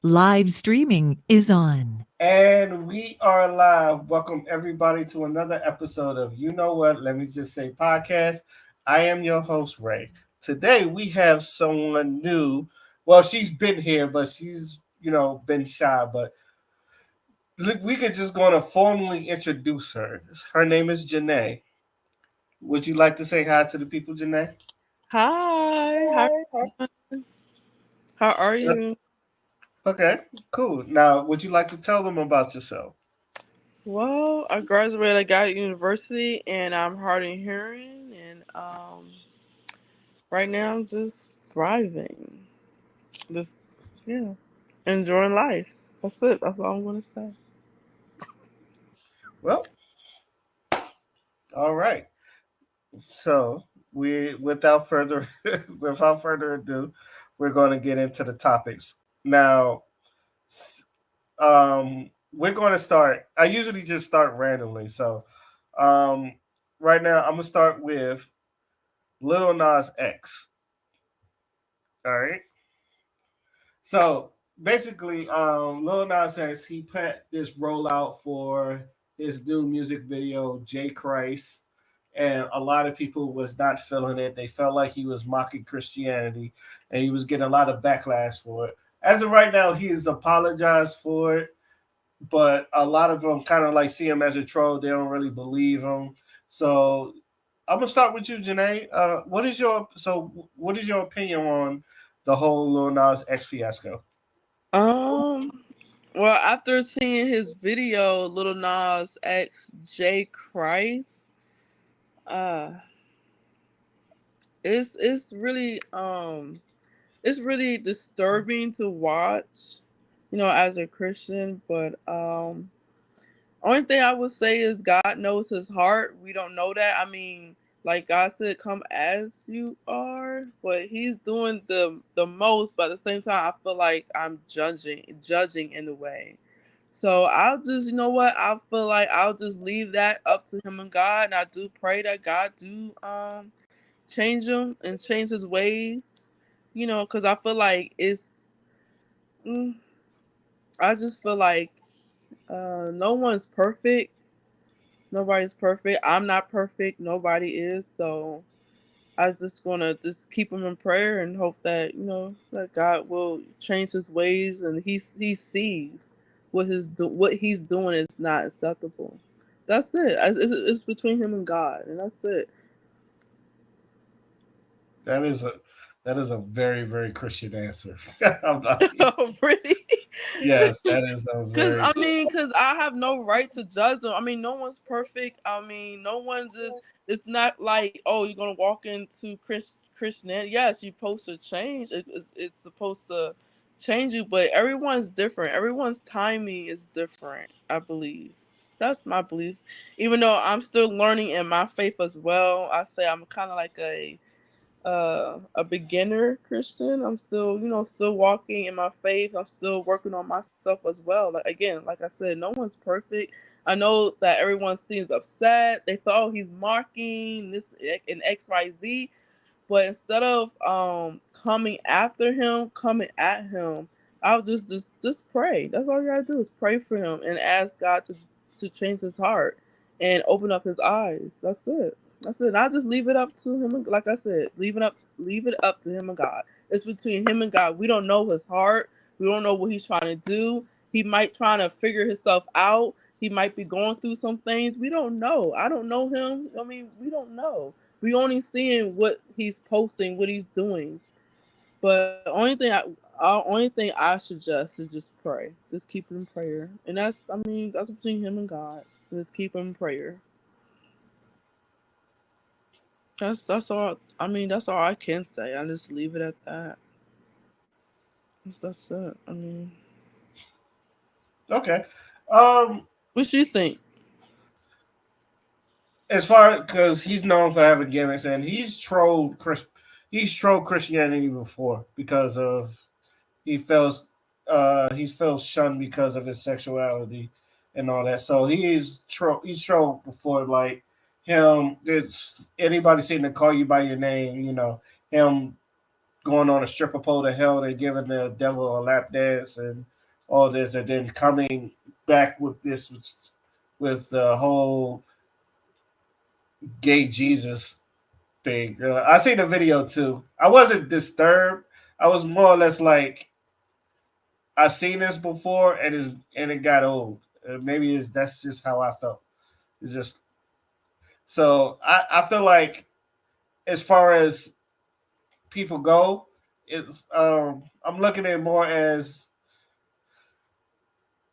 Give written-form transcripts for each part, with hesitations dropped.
Live streaming is on. And we are live. Welcome everybody to another episode of You Know What? Let me just say podcast. I am your host, Ray. Today we have someone new. Well, she's been here, but she's, been shy. But we could just going to formally introduce her. Her name is Janae. Would you like to say hi to the people, Janae? Hi, how are you? Okay, cool. Now, would you like to tell them about yourself? Well, I graduated at Guy University and I'm hard in hearing and right now I'm just thriving. Just yeah, enjoying life. That's it. That's all I'm gonna say. Well, all right. So we, without further ado, we're going to get into the topics now. We're going to start. I usually just start randomly. So, um, right now I'm gonna start with Lil Nas X. All right. So basically, Lil Nas X, he put this rollout for his new music video, J Christ, and a lot of people was not feeling it. They felt like he was mocking Christianity, and he was getting a lot of backlash for it. As of right now, he has apologized for it, but a lot of them kind of like see him as a troll. They don't really believe him. So I'm gonna start with you, Janae. What is your opinion on the whole Lil Nas X fiasco? Um, well, after seeing his video, Little Nas X J Christ, uh, it's really it's really disturbing to watch, as a Christian. But only thing I would say is God knows his heart. We don't know that. I mean, like God said, come as you are, but he's doing the most, but at the same time I feel like I'm judging in a way. So I'll just, you know what, I feel like I'll just leave that up to him and God, and I do pray that God do change him and change his ways, because I feel like mm, I just feel like no one's perfect. Nobody's perfect. I'm not perfect. Nobody is. So I was just gonna just keep him in prayer and hope that that God will change his ways and he sees what he's doing is not acceptable. That's it. It's between him and God, and that's it. That is a that is a very very Christian answer. I'm not, Oh, really? yes, that is a Cause very I mean, cause I have no right to judge them. I mean, no one's perfect. I mean, no one's just. It's not like, oh, you're gonna walk into Christianity. Yes, you're supposed to change. It's supposed to change you, but everyone's different. Everyone's timing is different. I believe that's my belief. Even though I'm still learning in my faith as well, I say I'm kind of like a beginner Christian. I'm still, still walking in my faith. I'm still working on myself as well. Like again, like I said, no one's perfect. I know that everyone seems upset. They thought, oh, he's mocking this and XYZ. But instead of coming at him, I'll just pray. That's all you gotta do is pray for him and ask God to change his heart and open up his eyes. That's it. That's it. I just leave it up to him. Like I said, leave it up to him and God. It's between him and God. We don't know his heart. We don't know what he's trying to do. He might trying to figure himself out. He might be going through some things. We don't know. I don't know him. I mean, we don't know. We only seeing what he's posting, what he's doing. But only thing I suggest is just pray. Just keep it in prayer, and that's between him and God. Just keep him in prayer. That's all. I mean, that's all I can say. I just leave it at that. That's it. I mean, okay. Um, what you think? as far because he's known for having gimmicks, and he's trolled Christianity before because of he feels he's felt shunned because of his sexuality and all that. So he's trolled before, like him. It's anybody seen to call you by your name, him going on a stripper pole to hell and giving the devil a lap dance and all this, and then coming back with this with the whole gay Jesus thing. I seen the video too. I wasn't disturbed. I was more or less like I seen this before, and it got old. Maybe that's just how I felt. It's just so I feel like as far as people go, it's I'm looking at it more as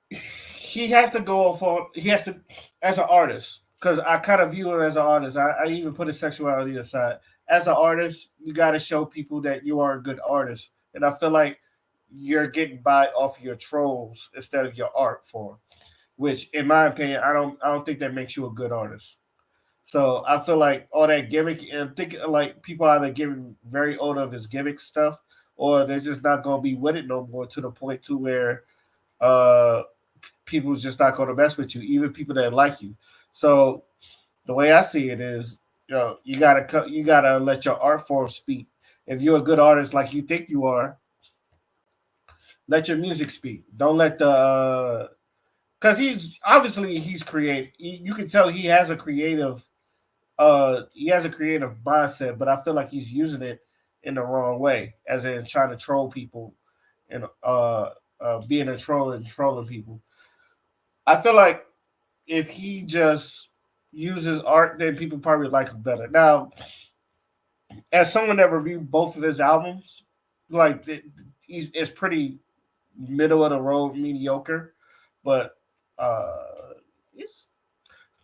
he has to go for he has to as an artist because I kind of view him as an artist. I even put his sexuality aside. As an artist, you got to show people that you are a good artist, and I feel like you're getting by off your trolls instead of your art form. Which, in my opinion, I don't think that makes you a good artist. So I feel like all that gimmick and think like people either getting very old of his gimmick stuff, or they're just not gonna be with it no more to the point to where uh people's just not gonna mess with you, even people that like you. So the way I see it is, you gotta let your art form speak. If you're a good artist like you think you are, let your music speak. Don't let the because he's creative. You can tell he has a creative mindset, but I feel like he's using it in the wrong way, as in trying to troll people and being a troll and trolling people. I feel like if he just uses art, then people probably like him better. Now, as someone that reviewed both of his albums, like it's pretty middle of the road, mediocre, but it's.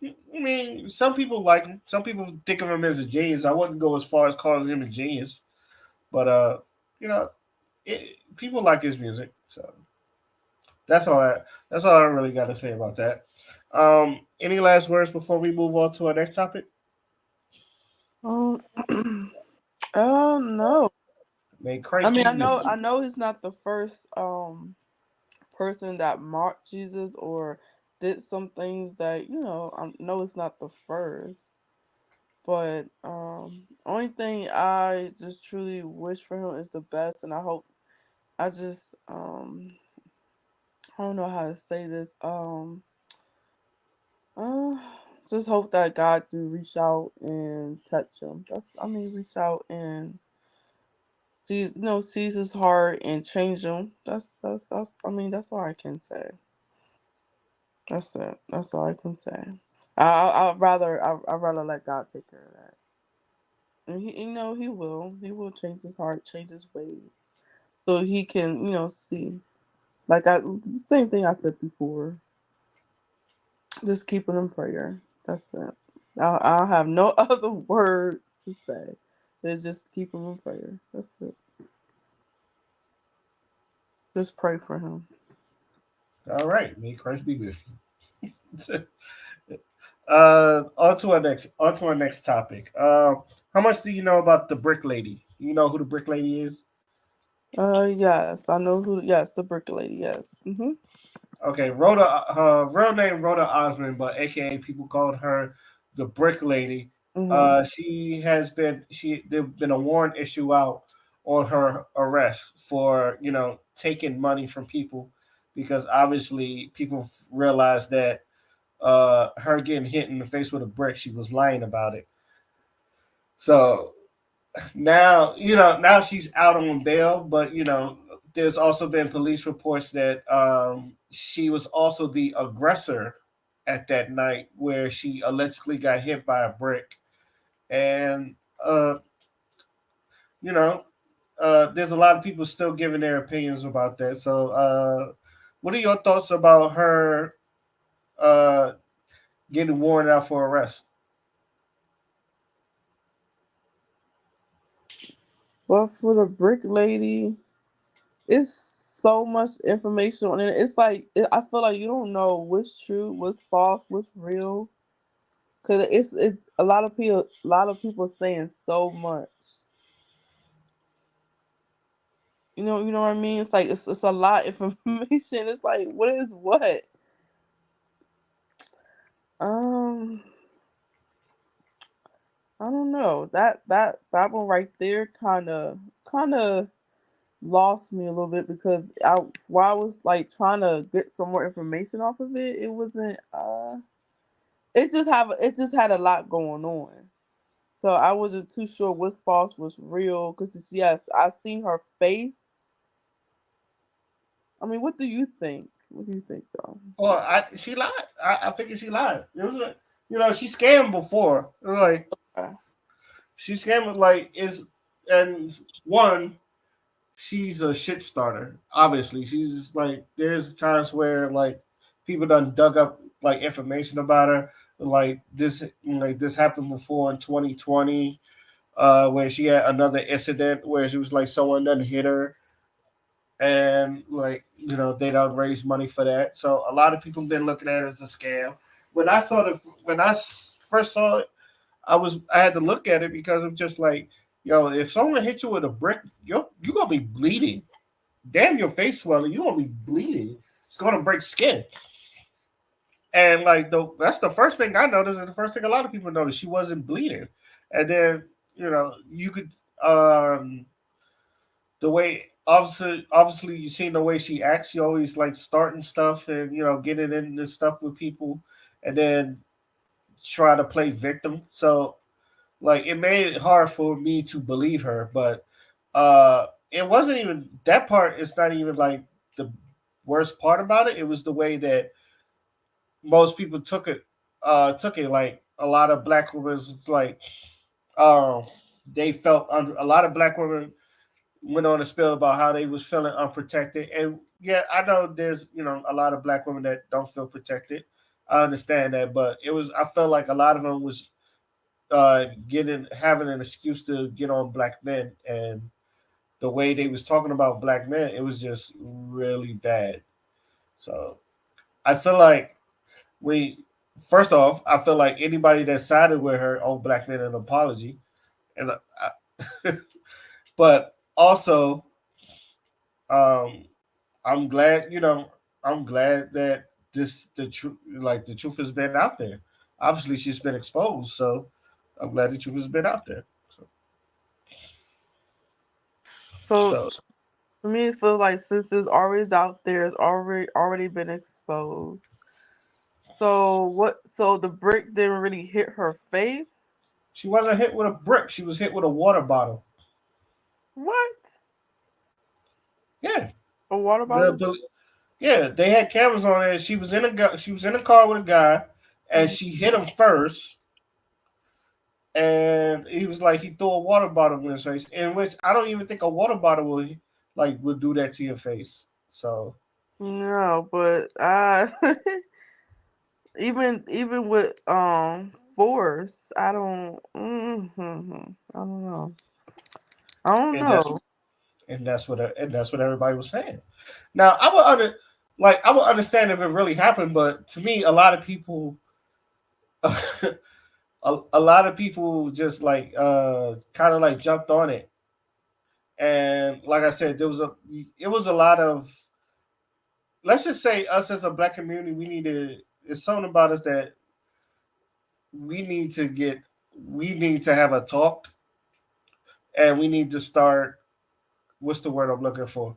I mean, some people like him. Some people think of him as a genius. I wouldn't go as far as calling him a genius, but you know, people like his music. So that's all. That's all I really got to say about that. Any last words before we move on to our next topic? Um, no. May I Christ mean, be with you. I know he's not the first person that mocked Jesus or did some things that I know it's not the first. But only thing I just truly wish for him is the best, and I hope I just I don't know how to say this. Uh, just hope that God do reach out and touch him. Reach out and sees his heart and change him. That's that's all I can say. That's it. That's all I can say. I'd rather let God take care of that. And he will change his heart, change his ways, so he can see. Like the same thing I said before. Just keep it in prayer. That's it. I'll have no other words to say. It's just keep him in prayer. That's it. Just pray for him. All right, may Christ be with you. On to our next topic. How much do you know about the Brick Lady? You know who the Brick Lady is? Yes, I know who. Yes, the brick lady. Yes. Mhm. Okay, Rhoda. Her real name Rhoda Osmond, but AKA people called her the Brick Lady. Mhm. She there's been a warrant issue out on her arrest for taking money from people because obviously people realized that her getting hit in the face with a brick, she was lying about it. So now now she's out on bail, but there's also been police reports that she was also the aggressor at that night where she allegedly got hit by a brick, and uh you know there's a lot of people still giving their opinions about that. So what are your thoughts about her uh getting warranted out for arrest? Well, for the brick lady, it's so much information on it. It's like I feel like you don't know what's true, what's false, what's real, because it's a lot of people saying so much. You know what I mean. It's like it's a lot of information. It's like what is what. Um, I don't know that one right there kind of. lost me a little bit because I while I was like trying to get some more information off of it, it wasn't it just had a lot going on. So I wasn't too sure what's false, what's real. Because yes, I seen her face. I mean, what do you think? What do you think though? Well, she lied. I figured she lied. It was she scammed before. Like Uh, she scammed like is and one she's a shit starter. Obviously, she's like there's times where like people done dug up like information about her. Like this happened before in 2020, where she had another incident where she was like someone done hit her, and like they don't raise money for that. So a lot of people been looking at it as a scam. When first saw it, I had to look at it because I'm just like, if someone hit you with a brick, you gonna be bleeding. Damn, your face swelling, you gonna be bleeding. It's gonna break skin. And like that's the first thing I noticed, and the first thing a lot of people noticed, she wasn't bleeding. And then you could the way obviously you seen the way she acts. She always like starting stuff and getting into stuff with people, and then try to play victim. So like it made it hard for me to believe her. But it wasn't even that part. It's not even like the worst part about it. It was the way that most people took it like a lot of black women like um they felt under a lot of black women went on to spill about how they was feeling unprotected. And yeah, I know there's a lot of black women that don't feel protected. I understand that, but I felt like a lot of them was getting having an excuse to get on black men, and the way they was talking about black men, it was just really bad. So I feel like we first off, I feel like anybody that sided with her owed black men an apology, and but also um, I'm glad, I'm glad that the truth, like the truth has been out there. Obviously, she's been exposed, so I'm glad the truth has been out there. So, so so for me, it feels like since it's always out there, it's already been exposed. So what? So the brick didn't really hit her face. she wasn't hit with a brick; she was hit with a water bottle. What? Yeah, A water the, bottle? the yeah, they had cameras on her. She was in a car with a guy, and Mhm. she hit him first, and he was like he threw a water bottle in his face, in which I don't even think a water bottle would do that to your face. So No, but even with force, I don't know. I don't and that's know. that's what everybody was saying. Now I would understand if it really happened, but to me, a lot of people, a lot of people just like kind of like jumped on it, and like I said, it was a lot of, let's just say us as a black community, we need to. It's something about us that we need to get. We need to have a talk, and we need to start. What's the word I'm looking for?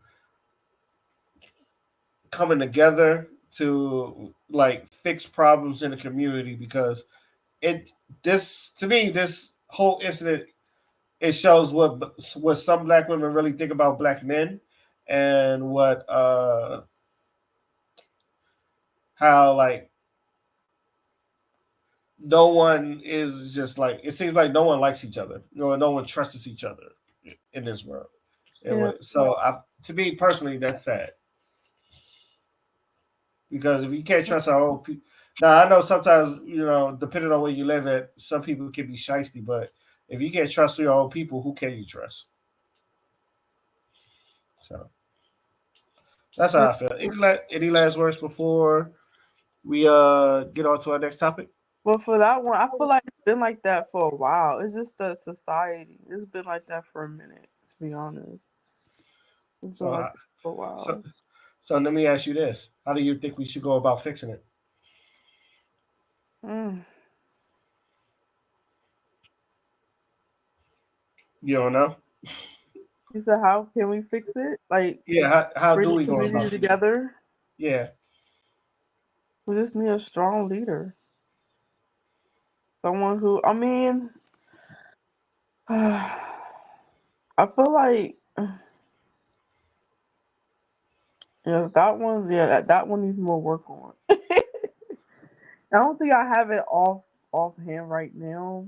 Coming together to like fix problems in the community, because it this to me this whole incident, it shows what some black women really think about black men, and what how like no one is just like, it seems like no one likes each other, no one trusts each other in this world. Yeah. So I to me personally, that's sad, because if you can't trust our own people. Now I know sometimes, depending on where you live at, some people can be shisty, but if you can't trust your own people, who can you trust? So that's Yeah. how I feel. Any last words before we get on to our next topic? But for that one, I feel like it's been like that for a while. It's just the society. It's been like that for a minute, to be honest. It's been So like that for a so while. so let me ask you this: how do you think we should go about fixing it? Mm. You don't know. You said, how can we fix it? Like, Yeah, how bring do the we go community about it? together? Yeah, We just need a strong leader. Someone who, I mean, I feel like, that one, that one needs more work on. I don't think I have it offhand right now,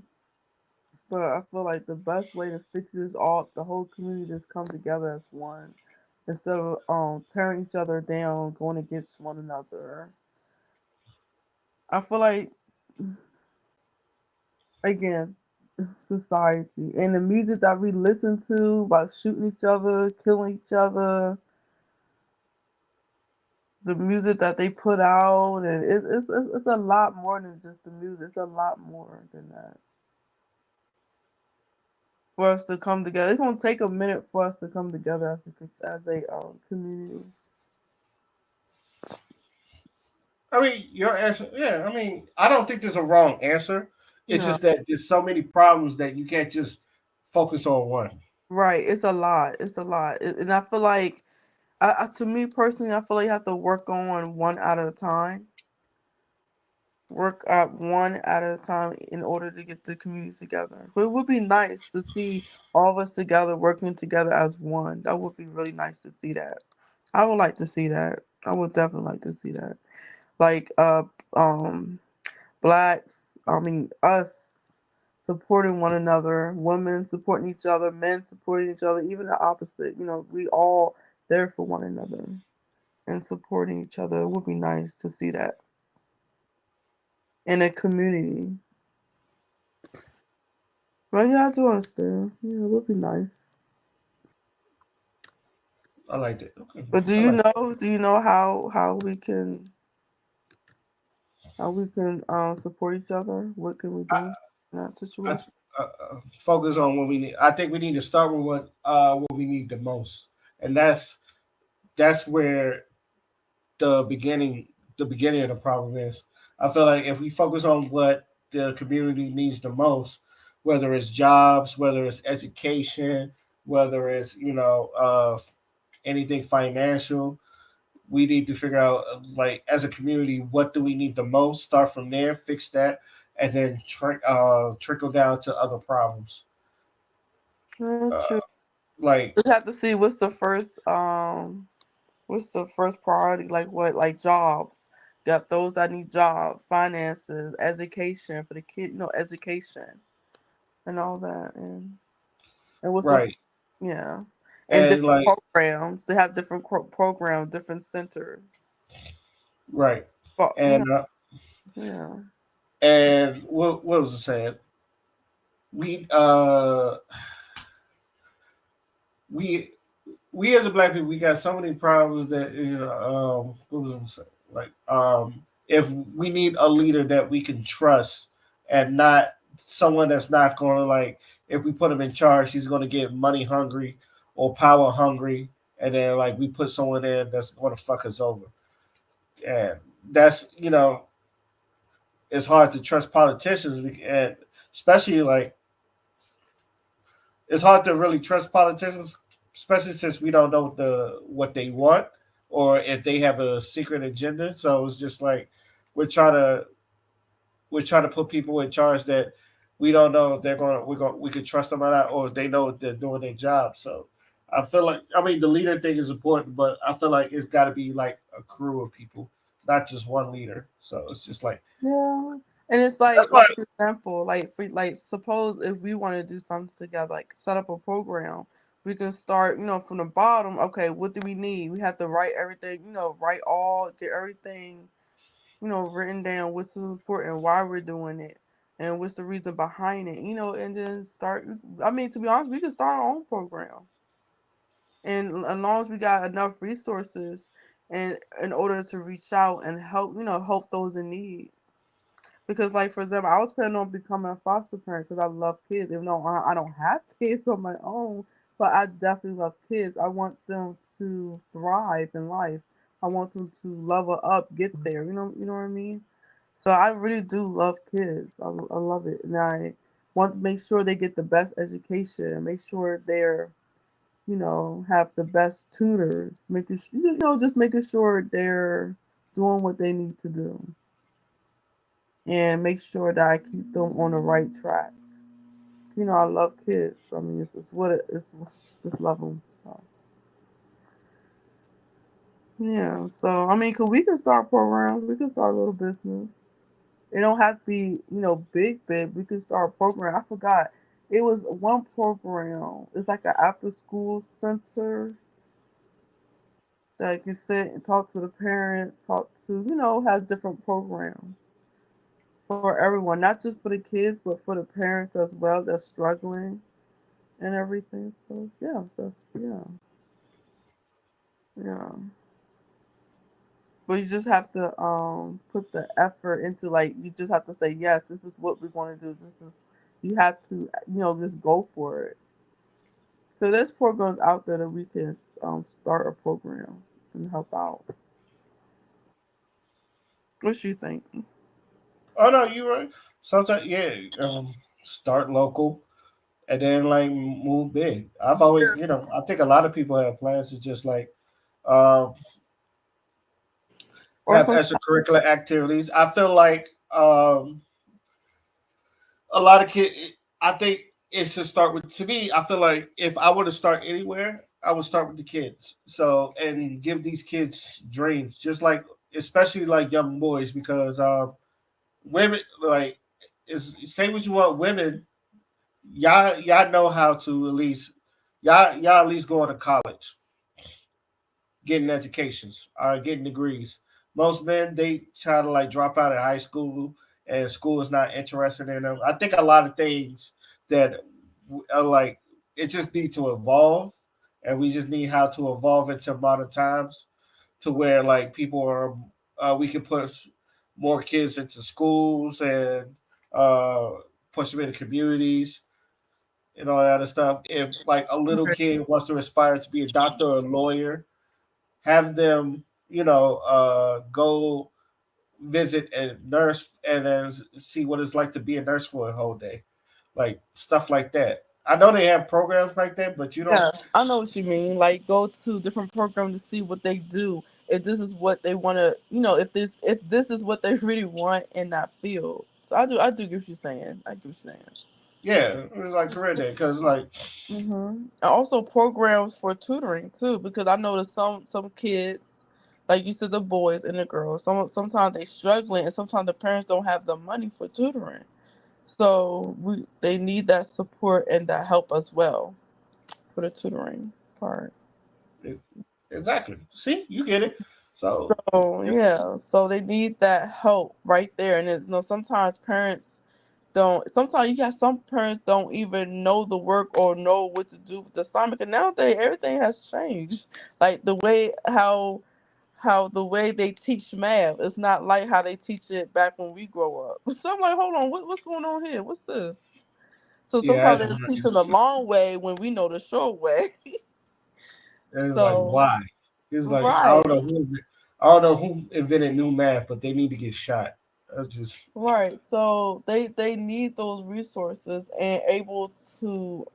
but I feel like the best way to fix this all the whole community just come together as one instead of tearing each other down, going against one another. I feel like again, society and the music that we listen to about shooting each other, killing each other, the music that they put out, and it's a lot more than just the music. It's a lot more than that. For us to come together, it's gonna take a minute for us to come together as a community. I mean your answer. Yeah, I mean I don't think there's a wrong answer. It's No, just that there's so many problems that you can't just focus on one. right? It's a lot. It's a lot, and I feel like, to me personally, I feel like you have to work on one at a time. Work at one at a time in order to get the community together. But it would be nice to see all of us together working together as one. That would be really nice to see that. I would like to see that. I would definitely like to see that. Like um blacks, I mean us supporting one another, women supporting each other, men supporting each other, even the opposite. We all there for one another and supporting each other. It would be nice to see that in a community. Well, yeah, I do understand. Yeah, it would be nice. I like that. Okay, But do I you like that. know? Do you know how we can support each other? What can we do in that I, situation? focus on what we need. I think we need to start with what we need the most, and that's where the beginning the beginning of the problem is. I feel like if we focus on what the community needs the most, whether it's jobs, whether it's education, whether it's anything financial, we need to figure out like as a community what do we need the most. Start from there, fix that, and then trickle down to other problems. True. Uh, like Just have to see what's the first priority, like what, like jobs. Got those that need jobs, finances, education for the kid, education and all that, and what's the right, yeah, and and different like programs. They have different programs, different centers. right, But and yeah, what was I saying? We we we as a black people, we got so many problems that what was I saying? Like if we need a leader that we can trust and not someone that's not going to like if we put him in charge, he's going to get money hungry or power hungry, and then like we put someone in that's going to fuck us over, and that's it's hard to trust politicians and especially like it's hard to really trust politicians, especially since we don't know what they want or if they have a secret agenda. So it's just like we're trying to we're trying to put people in charge that we don't know if we could trust them or not, or if they know if they're doing their job. So I feel like I mean the leader thing is important, but I feel like it's got to be like a crew of people, not just one leader. So it's just like yeah. And it's that's like why for example, like for like suppose if we want to do something together, like set up a program, we can start, from the bottom. Okay, what do we need? We have to write everything, get everything, written down. What's important, why we're doing it, and what's the reason behind it, and then start. I mean, to be honest, we can start our own program, and as long as we got enough resources, and in order to reach out and help, help those in need. Because, like, for example, I was planning on becoming a foster parent because I love kids. Even though I don't have kids on my own, but I definitely love kids. I want them to thrive in life. I want them to level up, get there. You know what I mean. So I really do love kids. I love it, and I want to make sure they get the best education. Make sure they're have the best tutors, just making sure they're doing what they need to do, and make sure that I keep them on the right track. I love kids. I mean, it's just what it is. Just love them. So yeah. So I mean, cause we can start programs. We can start a little business. It don't have to be big, big. We can start a program. I forgot. It was one program. It's like an after school center that can sit and talk to the parents, talk to has different programs for everyone, not just for the kids, but for the parents as well that's struggling and everything. So yeah, yeah. But you just have to put the effort into, like, you just have to say yes. This is what we want to do. This is You have to just go for it. So there's programs out there that we can start a program and help out. What you think? Oh no, you're right. Sometimes, yeah, start local and then like move big. I've always, I think a lot of people have plans to just like um, Or have some extracurricular activities. I feel like a lot of kids. I think it should start with. To me, I feel like if I were to start anywhere, I would start with the kids. So and give these kids dreams, just like especially like young boys, because women like is say what you want. Women, y'all know how to at least y'all at least going to college, getting educations, getting degrees. Most men they try to like drop out of high school, and school is not interested in them. I think a lot of things that are like it just need to evolve, and we just need how to evolve into modern times to where like people are we can push more kids into schools and uh, push them into communities and all that other stuff. If like a little kid wants to aspire to be a doctor or a lawyer, have them, go visit a nurse and then see what it's like to be a nurse for a whole day, like stuff like that. I know they have programs like that, but you don't. Yeah, I know what you mean. Like, go to different programs to see what they do. If this is what they want to, if this is what they really want in that field. So I do get what you're saying. I get what you're saying. Yeah, it's like career day because like And also programs for tutoring too, because I noticed some kids, like you said, the boys and the girls. Sometimes they struggling, and sometimes the parents don't have the money for tutoring. So they need that support and that help as well for the tutoring part. it, exactly. See, you get it. So Oh yeah, so they need that help right there, and it's sometimes parents don't. Sometimes you got some parents don't even know the work or know what to do with the assignment. Because nowadays everything has changed, like how the way they teach math is not like how they teach it back when we grow up. So I'm like, hold on, what's going on here? What's this? So yeah, sometimes that's they teach it the long way when we know the short way. it's like So why? It's like right. I don't know who invented new math, but they need to get shot. That's just Right. So they need those resources and able to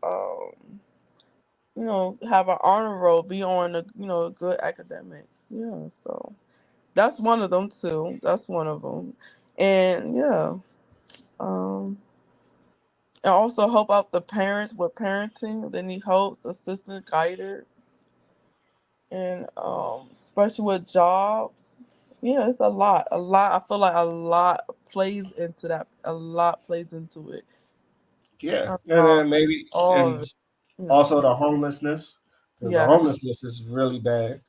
have an honor roll, be on good academics. Yeah. So that's one of them too. That's one of them. And yeah. Um and also help out the parents with parenting. They need help, assistance, guidance, and especially with jobs. Yeah, it's a lot. A lot. I feel like a lot plays into that. A lot plays into it. yeah, and Um, then maybe all and of it, also the homelessness because the Yes, homelessness is really bad.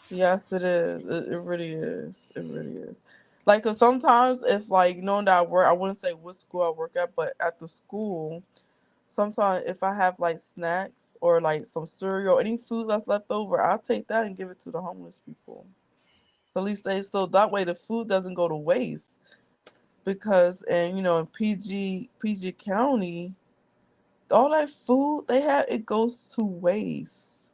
yes, it is. It really is. It really is. Like, 'cause sometimes if, like, knowing that I work, I wouldn't say what school I work at, but at the school, sometimes if I have like snacks or like some cereal, any food that's left over, I'll take that and give it to the homeless people. So at least so that way the food doesn't go to waste. Because and in PG County, all that food they have, it goes to waste.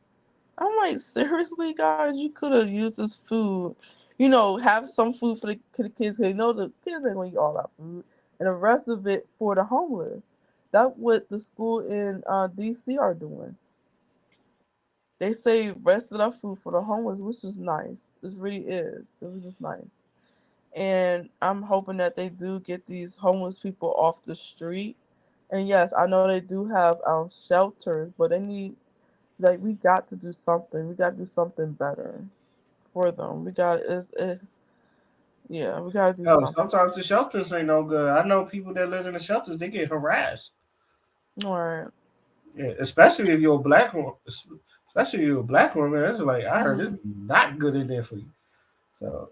I'm like, seriously, guys, you could have used this food. Have some food for the kids. Cause the kids ain't gonna eat all that food, and the rest of it for the homeless. That's what the school in DC are doing. They save rest of the food for the homeless, which is nice. It really is. It was just nice. And I'm hoping that they do get these homeless people off the street. And yes, I know they do have shelters, but they need, like, we got to do something. We got to do something better for them. We got yeah, we got to do Oh, something. sometimes the shelters ain't no good. I know people that live in the shelters, they get harassed. All right. Yeah, especially if you're a black woman. Especially if you're a black woman. It's like I heard it's not good in there for you. So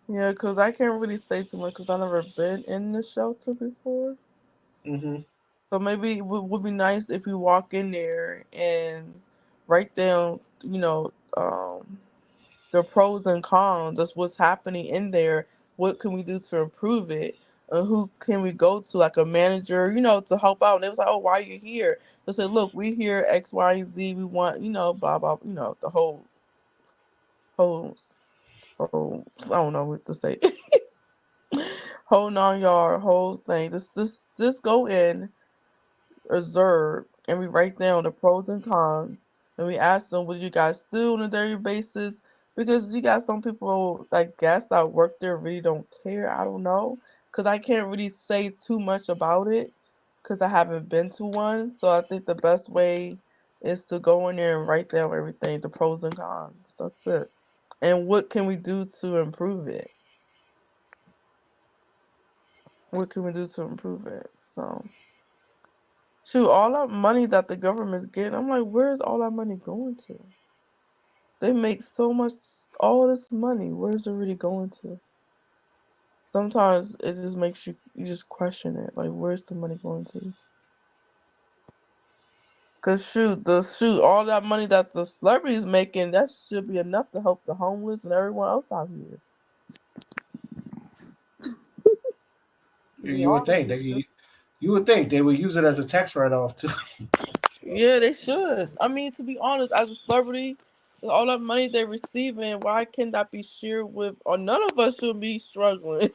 Yeah, because I can't really say too much because I've never been in the shelter before. hmm So maybe it would be nice if we walk in there and write down, the pros and cons of what's happening in there. What can we do to improve it? And who can we go to, like a manager, to help out? And they was like, "Oh, why are you here?" They said, "Look, we here X, Y, and Z. We want, blah blah, the whole, I don't know what to say, whole 9 yard, whole thing. Just go in, observe, and we write down the pros and cons, and we ask them, what do you guys do on a daily basis? Because you got some people, I guess, that work there really don't care. I don't know, because I can't really say too much about it because I haven't been to one. So I think the best way is to go in there and write down everything, the pros and cons. That's it. And what can we do to improve it? What can we do to improve it? So, shoot, all that money that the government's getting, I'm like, where's all that money going to? They make so much, all this money. Where's it really going to? Sometimes it just makes you just question it. Like, where's the money going to? Cause shoot, all that money that the celebrities making, that should be enough to help the homeless and everyone else out here. To be you would honest think with that you. you would think they would use it as a tax write off too. Yeah, they should. I mean, to be honest, as a celebrity, with all that money they're receiving, why can't that be shared with? Or none of us should be struggling.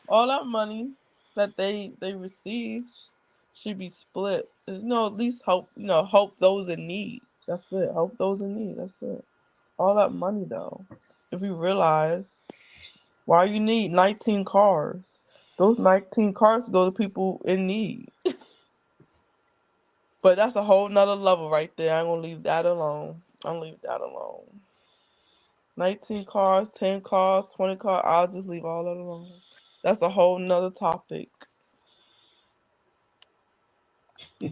All that money that they receive should be split. At least help. Help those in need. That's it. Help those in need. That's it. All that money though, if we realize why you need 19 cars, those 19 cars go to people in need. But that's a whole nother level right there. I'm gonna leave that alone. I'll leave that alone. 19 cars, 10 cars, 20 cars. I'll just leave all that alone. That's a whole nother topic.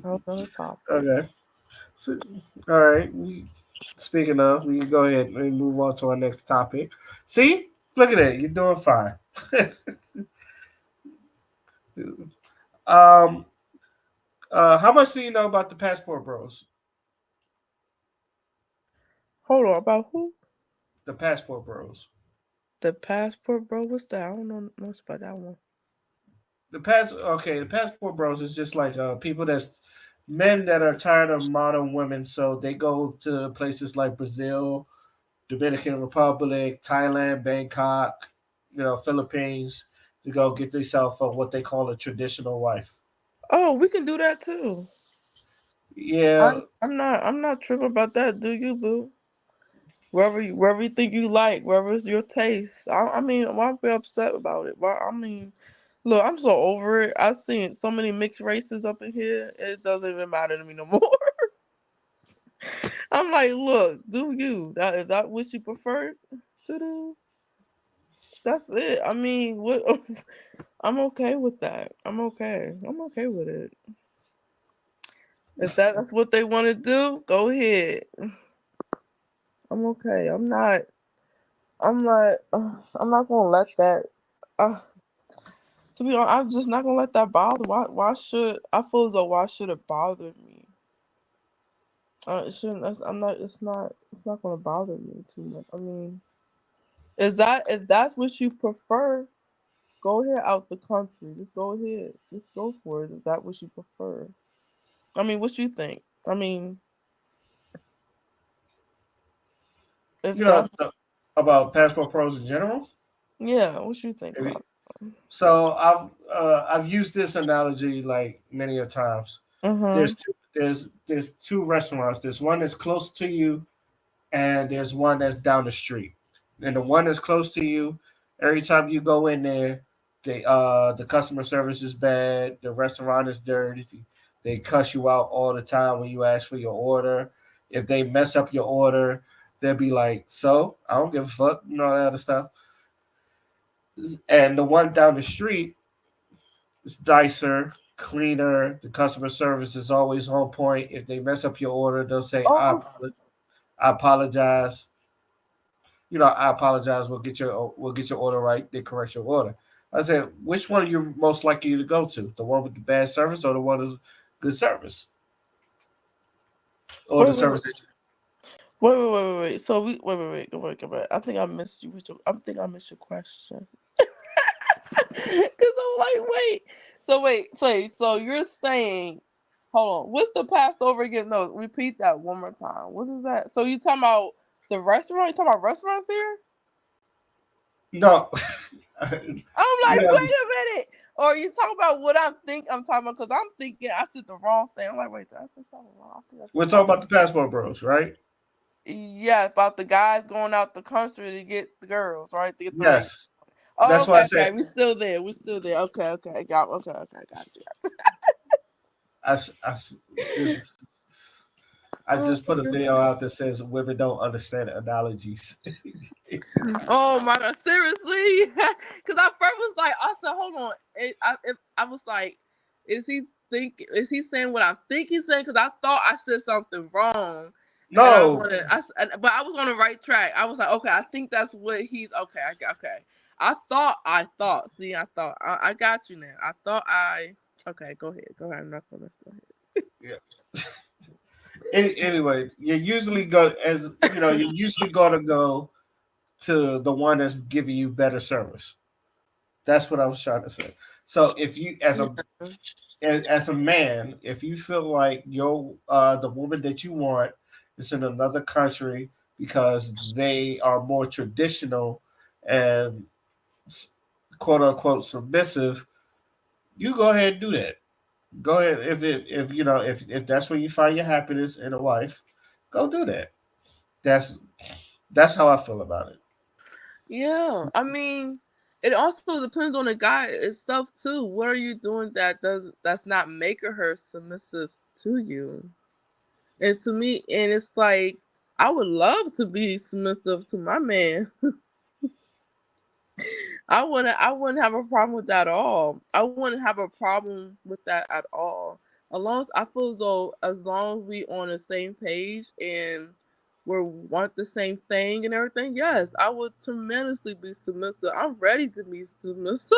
Whole nother topic. Okay. So, all right. Speaking of, we can go ahead and move on to our next topic. See, look at that. You're doing fine. um, how much do you know about the passport bros? Hold on, about who? The passport bros. The passport, bro. What's that? I don't know much about that one. The passport bros is just like people that's men that are tired of modern women, so they go to places like Brazil, Dominican Republic, Thailand, Bangkok, Philippines, to go get themselves what they call a traditional wife. Oh, we can do that too. Yeah, I'm not tripping about that. Do you, boo? Wherever you think you like, wherever's your taste. I mean, why be upset about it? Why? I mean, look, I'm so over it. I've seen so many mixed races up in here. It doesn't even matter to me no more. I'm like, look, do you? Is that what you prefer to do? That's it. I mean, what? I'm okay with that. I'm okay. I'm okay with it. If that's what they want to do, go ahead. I'm okay. I'm not. I'm not. I'm not gonna let that. Uh, to be honest, I'm just not gonna let that bother. Why should I feel as though why should it bother me? It shouldn't. I'm not. It's not. It's not gonna bother me too much. I mean, if that's what you prefer, go ahead out the country. Just go ahead. Just go for it. If that what you prefer. I mean, what you think? I mean, if you know that's about passport pros in general. yeah, what you think Maybe. about it? So I've used this analogy like many a times. Uh-huh. There's two restaurants. There's one that's close to you, and there's one that's down the street. And the one that's close to you, every time you go in there, the customer service is bad. The restaurant is dirty. They cuss you out all the time when you ask for your order. If they mess up your order, they'll be like, "So I don't give a fuck," and all that other stuff. And the one down the street is nicer, cleaner. The customer service is always on point. If they mess up your order, they'll say, Oh, I apologize. I apologize. We'll get your order right. They correct your order." I said, which one are you most likely to go to? The one with the bad service or the one with good service? Or the wait, wait, service wait. that Wait. So go back. I think I missed you with your. I think I missed your question. Cause I'm like, So you're saying, hold on, what's the Passover again? No, repeat that one more time. What is that? So you talking about the restaurant? You talking about restaurants here? no. I'm you like, know, wait a minute. Or you talking about what I'm talking about? Because I'm thinking I said the wrong thing. I'm like, wait, did I say something wrong? I think I we're said talking something. about the passport bros, right? Yeah, about the guys going out the country to get the girls, right? To get the ladies. Yes. Oh, That's why I okay. said We still there. We still there. Okay. Got you. I, s- I s- this I Oh just my put a video goodness. out that says women don't understand analogies. Oh my god, seriously? Because I first was like, I said, hold on. I was like, is he saying what I think he's saying? Because I thought I said something wrong, and No, but I was on the right track. I was like, okay, I think that's what he's okay. Okay. I thought. See, I thought. I got you now. I thought I. Okay, go ahead. I'm not gonna go ahead. yeah. Anyway, you're usually gonna go to the one that's giving you better service. That's what I was trying to say. So if you as a man, if you feel like the woman that you want is in another country because they are more traditional and quote unquote submissive, you go ahead and do that. Go ahead if that's where you find your happiness in a wife, go do that. That's that's how I feel about it. Yeah, I mean, it also depends on the guy itself too. What are you doing that's not making her submissive to you? And to me, and it's like I would love to be submissive to my man. I wouldn't have a problem with that at all. I wouldn't have a problem with that at all. As long as I feel as long as we on the same page and we want the same thing and everything, yes, I would tremendously be submissive. I'm ready to be submissive.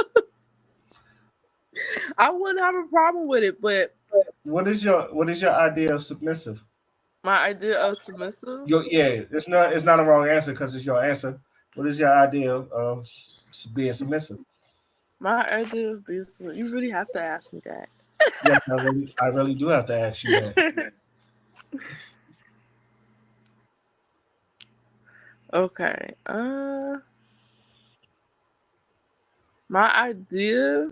I wouldn't have a problem with it, but What is your idea of submissive? my idea of submissive, Yeah, it's not a wrong answer because it's your answer. What is your idea of being submissive? my idea of being submissive, you really have to ask me that. Yes, I really do have to ask you that. Okay. My idea.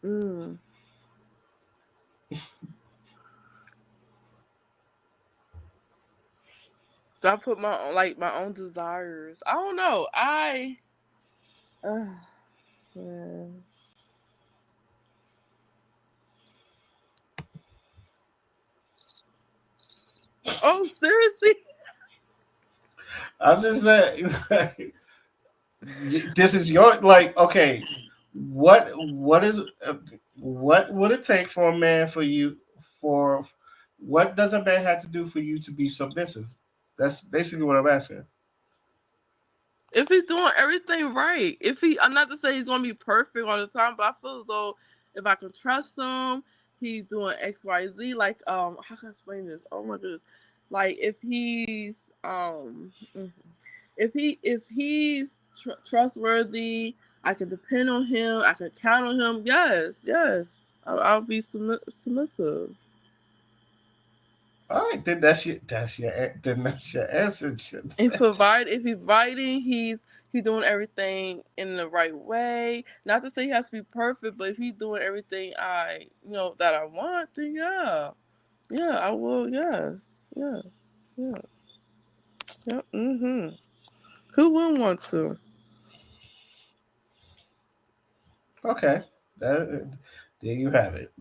Mm, do I put my own desires? I don't know. Uh, man. Oh, seriously? I'm just saying, this is your okay. What is what would it take for a man for you for what does a man have to do for you to be submissive? That's basically what I'm asking. If he's doing everything right, I'm not to say he's gonna be perfect all the time, but I feel as though if I can trust him, he's doing X, Y, Z. Like, how can I explain this? Oh my goodness, like if he's if he's trustworthy, I can depend on him. I can count on him. Yes, I'll be submissive. All right, then that's your answer. If he's fighting, he's doing everything in the right way. Not to say he has to be perfect, but if he's doing everything that I want, then yeah. Yeah, I will, yes. Yes. Yeah. Yeah. Who wouldn't want to? Okay, that, there you have it.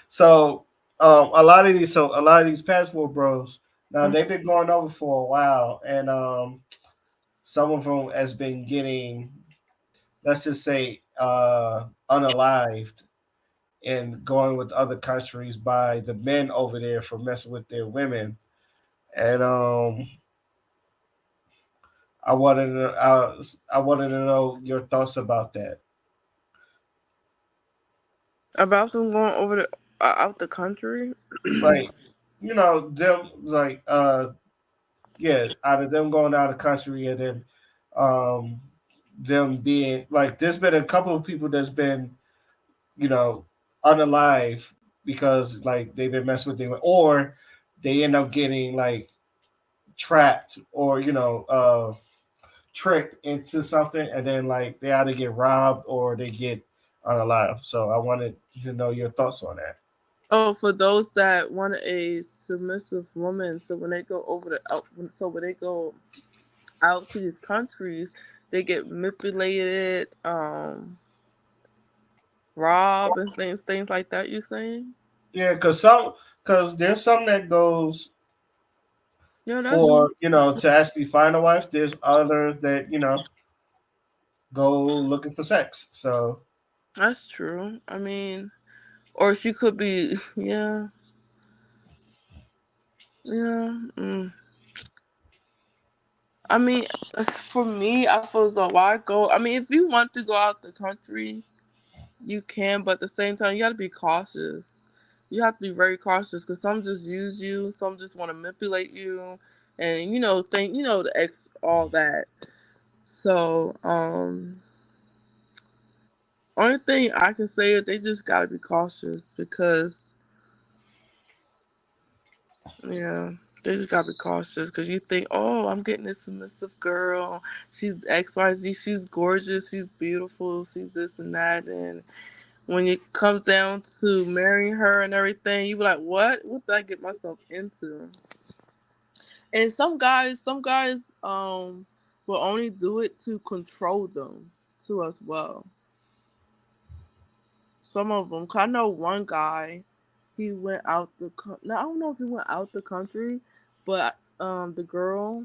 So, a lot of these passport bros now they've been going over for a while, and some of them has been getting, let's just say, unalived and going with other countries by the men over there for messing with their women. And I wanted to know your thoughts about that. About them going over out the country. Like, them like yeah, out of them going out of the country, and then um them being like, there's been a couple of people that's been, you know, unalive because like they've been messing with them, or they end up getting like trapped, or tricked into something, and then like they either get robbed or they get unalive. So I wanted to know your thoughts on that. Oh, for those that want a submissive woman, so when they go out to these countries, they get manipulated, robbed, and things like that. You saying? Yeah, because there's some that goes Yeah, that's for, to actually find a wife. There's others that go looking for sex. So that's true. I mean, or she could be, yeah, yeah. I mean, for me, I feel as though why go. I mean, if you want to go out the country, you can, but at the same time, you got to be cautious. You have to be very cautious because some just use you, some just want to manipulate you, and the ex all that. So, only thing I can say is they just got to be cautious because yeah. They just gotta be cautious because you think, oh, I'm getting this submissive girl. She's XYZ. She's gorgeous. She's beautiful. She's this and that. And when it comes down to marrying her and everything, you be like, what? What did I get myself into? And some guys will only do it to control them too as well. Some of them. 'Cause I know one guy, he went out now I don't know if he went out the country, but the girl,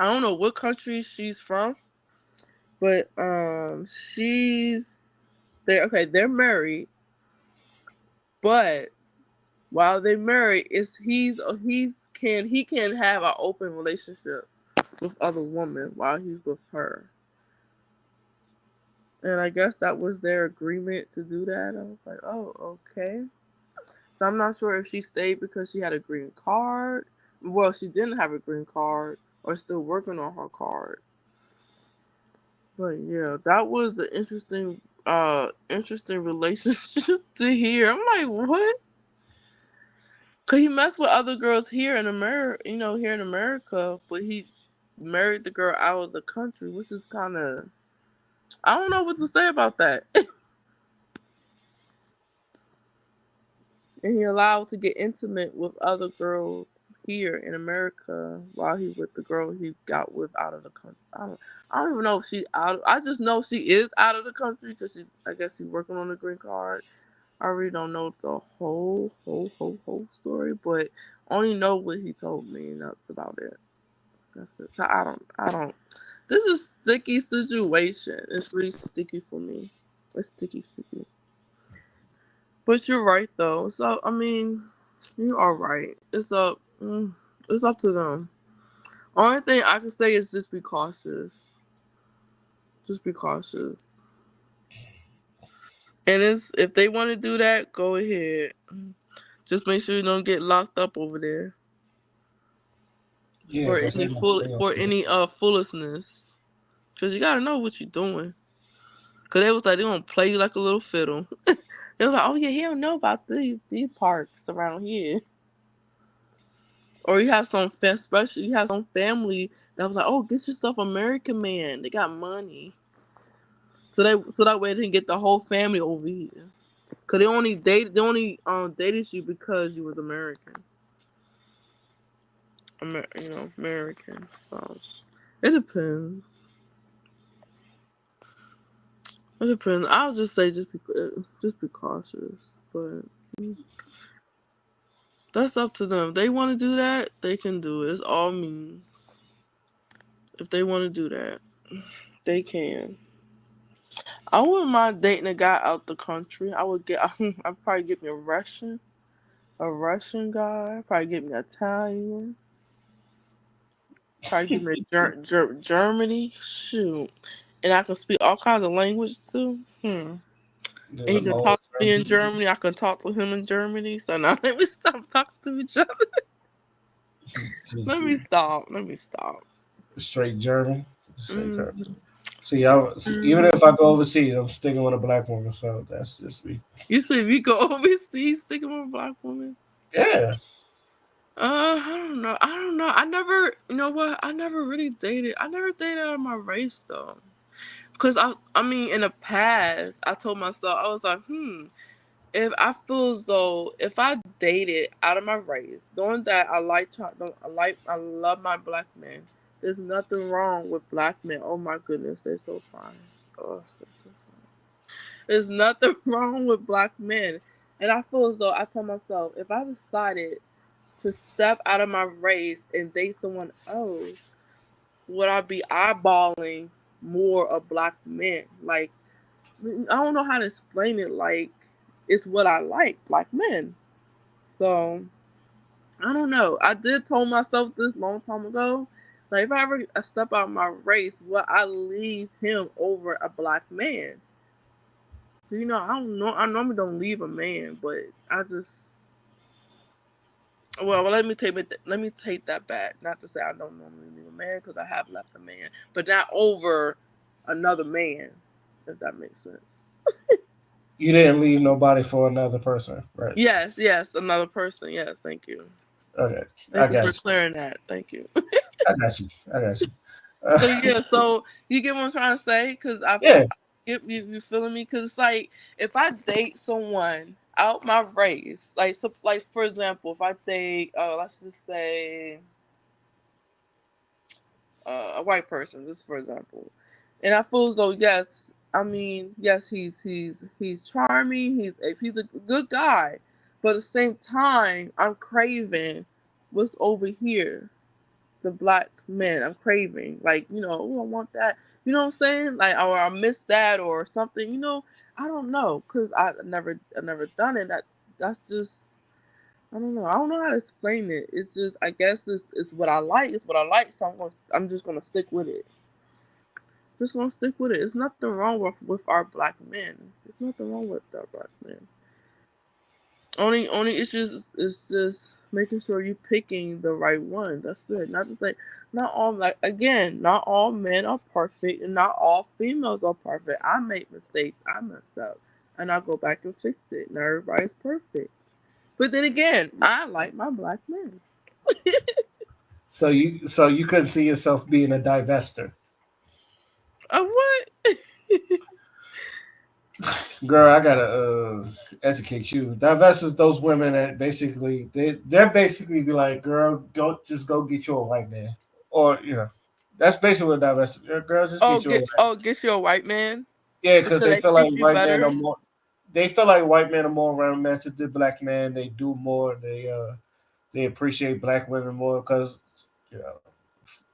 I don't know what country she's from, but they're married, but while they married, he can have an open relationship with other women while he's with her. And I guess that was their agreement to do that. I was like, oh, okay. So I'm not sure if she stayed because she had a green card. Well, she didn't have a green card or still working on her card. But yeah, that was an interesting relationship to hear. I'm like, what? Cause he messed with other girls here in America, but he married the girl out of the country, which is kind of, I don't know what to say about that. And he allowed to get intimate with other girls here in America while he with the girl he got with out of the country. I don't even know if she out. I just know she is out of the country because I guess she's working on a green card. I really don't know the whole story, but only know what he told me, and that's about it. That's it. So I don't. This is sticky situation. It's really sticky for me. It's sticky. But you're right though. So I mean, you are right. It's up to them. Only thing I can say is just be cautious. Just be cautious. And if they want to do that, go ahead. Just make sure you don't get locked up over there yeah, because they gonna stay up for there. any foolishness. Cause you gotta know what you're doing. Cause they was like they gonna play you like a little fiddle. They was like, oh yeah, he don't know about these parks around here. Or you have some especially you have some family that was like, oh, get yourself American man. They got money, so that way they can get the whole family over here. Cause they only dated you because you was American, American. So it depends. It depends. I'll just say just be cautious, but that's up to them. If they want to do that, they can do it. It's all means. If they want to do that, they can. I wouldn't mind dating a guy out the country. I would get. I'd probably get me a Russian guy. Probably get me Italian. Probably get me Germany. Shoot, and I can speak all kinds of languages too. And he The can whole talk to me in Germany. I can talk to him in Germany. So now let me stop talking to each other. just Let me stop. Let me stop. straight German. Straight German. Mm. See, even if I go overseas, I'm sticking with a black woman. So that's just me. You see, if you go overseas, sticking with a black woman. Yeah. I don't know. I don't know. I never, you know what? I never really dated. I never dated out of my race though. Cause I mean, in the past, I told myself I was like, if I feel as though if I dated out of my race, knowing that I love my black men. There's nothing wrong with black men. Oh my goodness, they're so fine. Oh, they're so fine. There's nothing wrong with black men, and I feel as though I tell myself if I decided to step out of my race and date someone else, would I be eyeballing more of black men? Like I don't know how to explain it. Like it's what I like, black men. So I don't know. I did told myself this long time ago. Like if I ever step out of my race, will I leave him over a black man? You know, I don't know. I normally don't leave a man, but I just well, let me take that back. Not to say I don't normally leave a man because I have left a man, but not over another man. If that makes sense. You didn't leave nobody for another person, right? Yes, another person. Yes, thank you. Okay. I Thank you got for you. clearing that. Thank you. I got you. I got you. So yeah, so you get what I'm trying to say? Because Yeah. you feeling me? Because it's like if I date someone out my race, like for example, if I date, let's just say a white person, just for example, and I feel as though yes, I mean yes, he's charming, he's a good guy, but at the same time, I'm craving what's over here, the black man. I'm craving, like I want that. You know what I'm saying? Like, or I miss that or something. I don't know, cause I never done it. That's just I don't know. I don't know how to explain it. It's just I guess it's what I like. It's what I like. So I'm just gonna stick with it. Just gonna stick with it. It's nothing wrong with our black men. There's nothing wrong with our black men. Only it's just making sure you're picking the right one. That's it. Not to say not all like again, not all men are perfect and not all females are perfect. I make mistakes. I mess up. And I go back and fix it. Not everybody's perfect. But then again, I like my black men. So you couldn't see yourself being a divester. What? Girl, I gotta educate you. Divestors, those women that basically they're basically be like, girl, go get you a white man, or that's basically what divestors. Girl, just get you a white. Get you a white man Yeah, because because they they feel like treat you white men are better. more. They feel like white men are more romantic than black men. They do more. They appreciate black women more because you know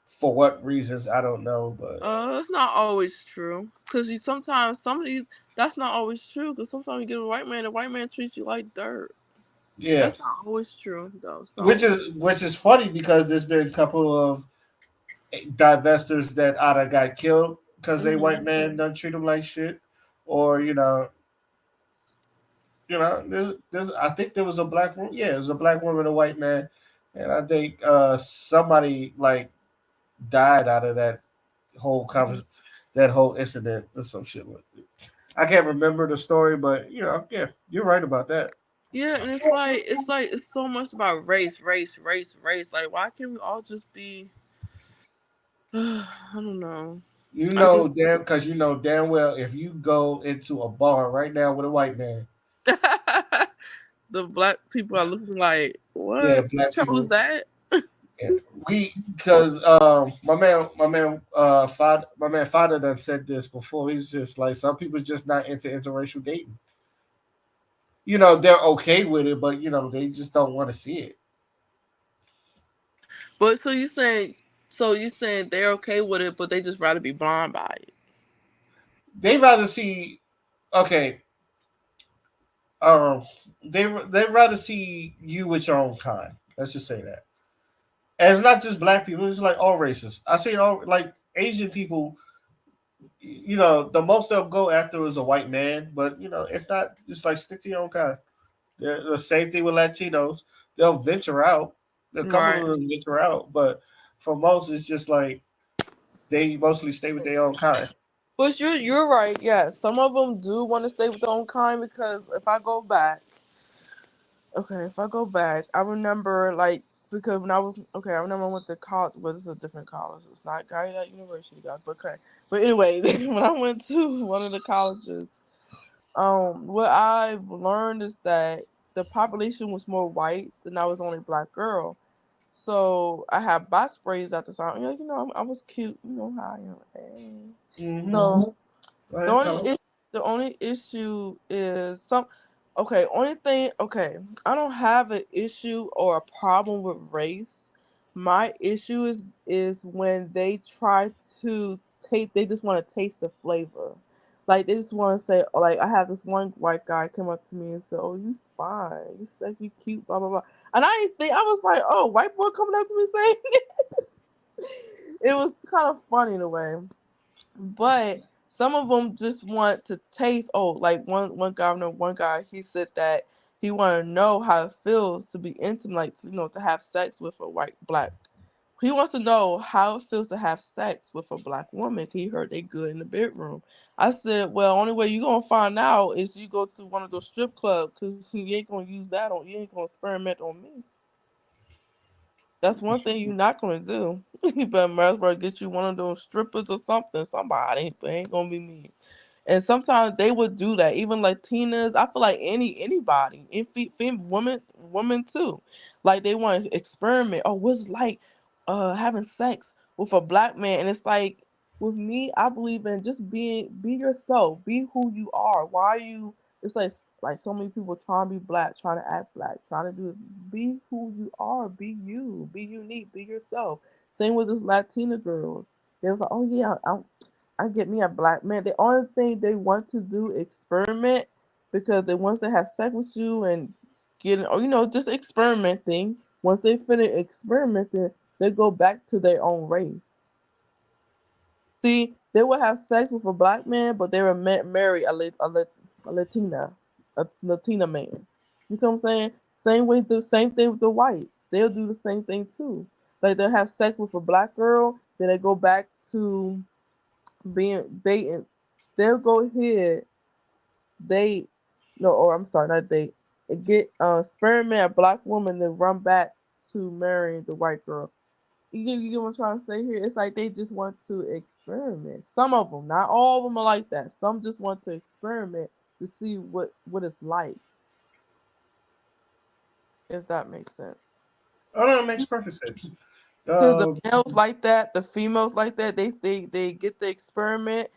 for what reasons I don't know, but It's not always true. Cause sometimes some of these that's not always true. Cause sometimes you get a white man, the white man treats you like dirt. yeah, That's not always true, though. It's not which always. is funny because there's been a couple of divestors that either got killed because they white Mhm. man don't treat them like shit, or there's I think there was a black woman. Yeah, it was a black woman, a white man, and I think somebody like died out of that whole conversation, that whole incident or some shit. I can't remember the story, but yeah, you're right about that. Yeah, and it's like it's so much about race, race, race, race. Like, why can't we all just be? I don't know. You I know just damn, because you know damn well if you go into a bar right now with a white man, the black people are looking like, yeah, what? You black chose people, that? yeah, we because my man father done said this before. He's just like some people just not into interracial dating. You know they're okay with it, but you know they just don't want to see it. But so you saying they're okay with it, but they just rather be blind by it. They rather see okay. Um, they rather see you with your own kind. Let's just say that. And it's not just black people; it's like all races. I see it all like Asian people. You know, the most they'll go after is a white man, but you know, if not, just like stick to your own kind. The same thing with Latinos; they'll venture out. A couple Right. of them venture out, but for most, it's just like they mostly stay with their own kind. But you're right. Yeah, some of them do want to stay with their own kind because if I go back, I remember like because when I was okay, I remember I went to college. Well, this is a different college. It's not Gallaudet University, guys. But okay. But anyway, when I went to one of the colleges, what I've learned is that the population was more white, and I was only a black girl. So I had box braids at the time. I was cute. You know how I am. Hey. Mm-hmm. So Go the ahead, tell only 'em. the only issue is some. Okay, only thing. Okay, I don't have an issue or a problem with race. My issue is when they try to taste. They just want to taste the flavor. Like they just want to say, like I have this one white guy come up to me and say, "Oh, you fine, you sexy, cute, blah blah blah," and I didn't think I was like, "Oh, white boy coming up to me saying," it was kind of funny in a way. But some of them just want to taste. Oh, like one guy, I know one guy. He said that he wanted to know how it feels to be intimate, like to have sex with a white black. He wants to know how it feels to have sex with a black woman. He heard they good in the bedroom. I said, well, only way you gonna find out is you go to one of those strip clubs because you ain't gonna use that on. You ain't gonna experiment on me. That's one thing you're not gonna do. You better might as well get you one of those strippers or something. Somebody, but ain't gonna be me. And sometimes they would do that. Even Latinas, I feel like anybody, and women too, like they want to experiment. Oh, what's it like, having sex with a black man? And it's like with me, I believe in just be yourself, be who you are. Why are you? It's like so many people trying to be black, trying to act black, trying to do this. Be who you are. Be you. Be unique. Be yourself. Same with the Latina girls. They was like, oh yeah, I get me a black man. The only thing they want to do experiment because they once they have sex with you and getting or just experimenting. Once they finish experimenting, they go back to their own race. See, they would have sex with a black man, but they would marry a Latina, a Latina man. You see what I'm saying? Same thing with the whites. They'll do the same thing too. Like they'll have sex with a black girl, then they go back to being dating. They'll go ahead date no, or I'm sorry, not date. And get experiment a black woman then run back to marrying the white girl. You get what I'm trying to say here? It's like they just want to experiment. Some of them, not all of them are like that. Some just want to experiment to see what it's like, if that makes sense. Oh no, it makes perfect sense. Because the Um, males like that, the females like that. They get the experiment.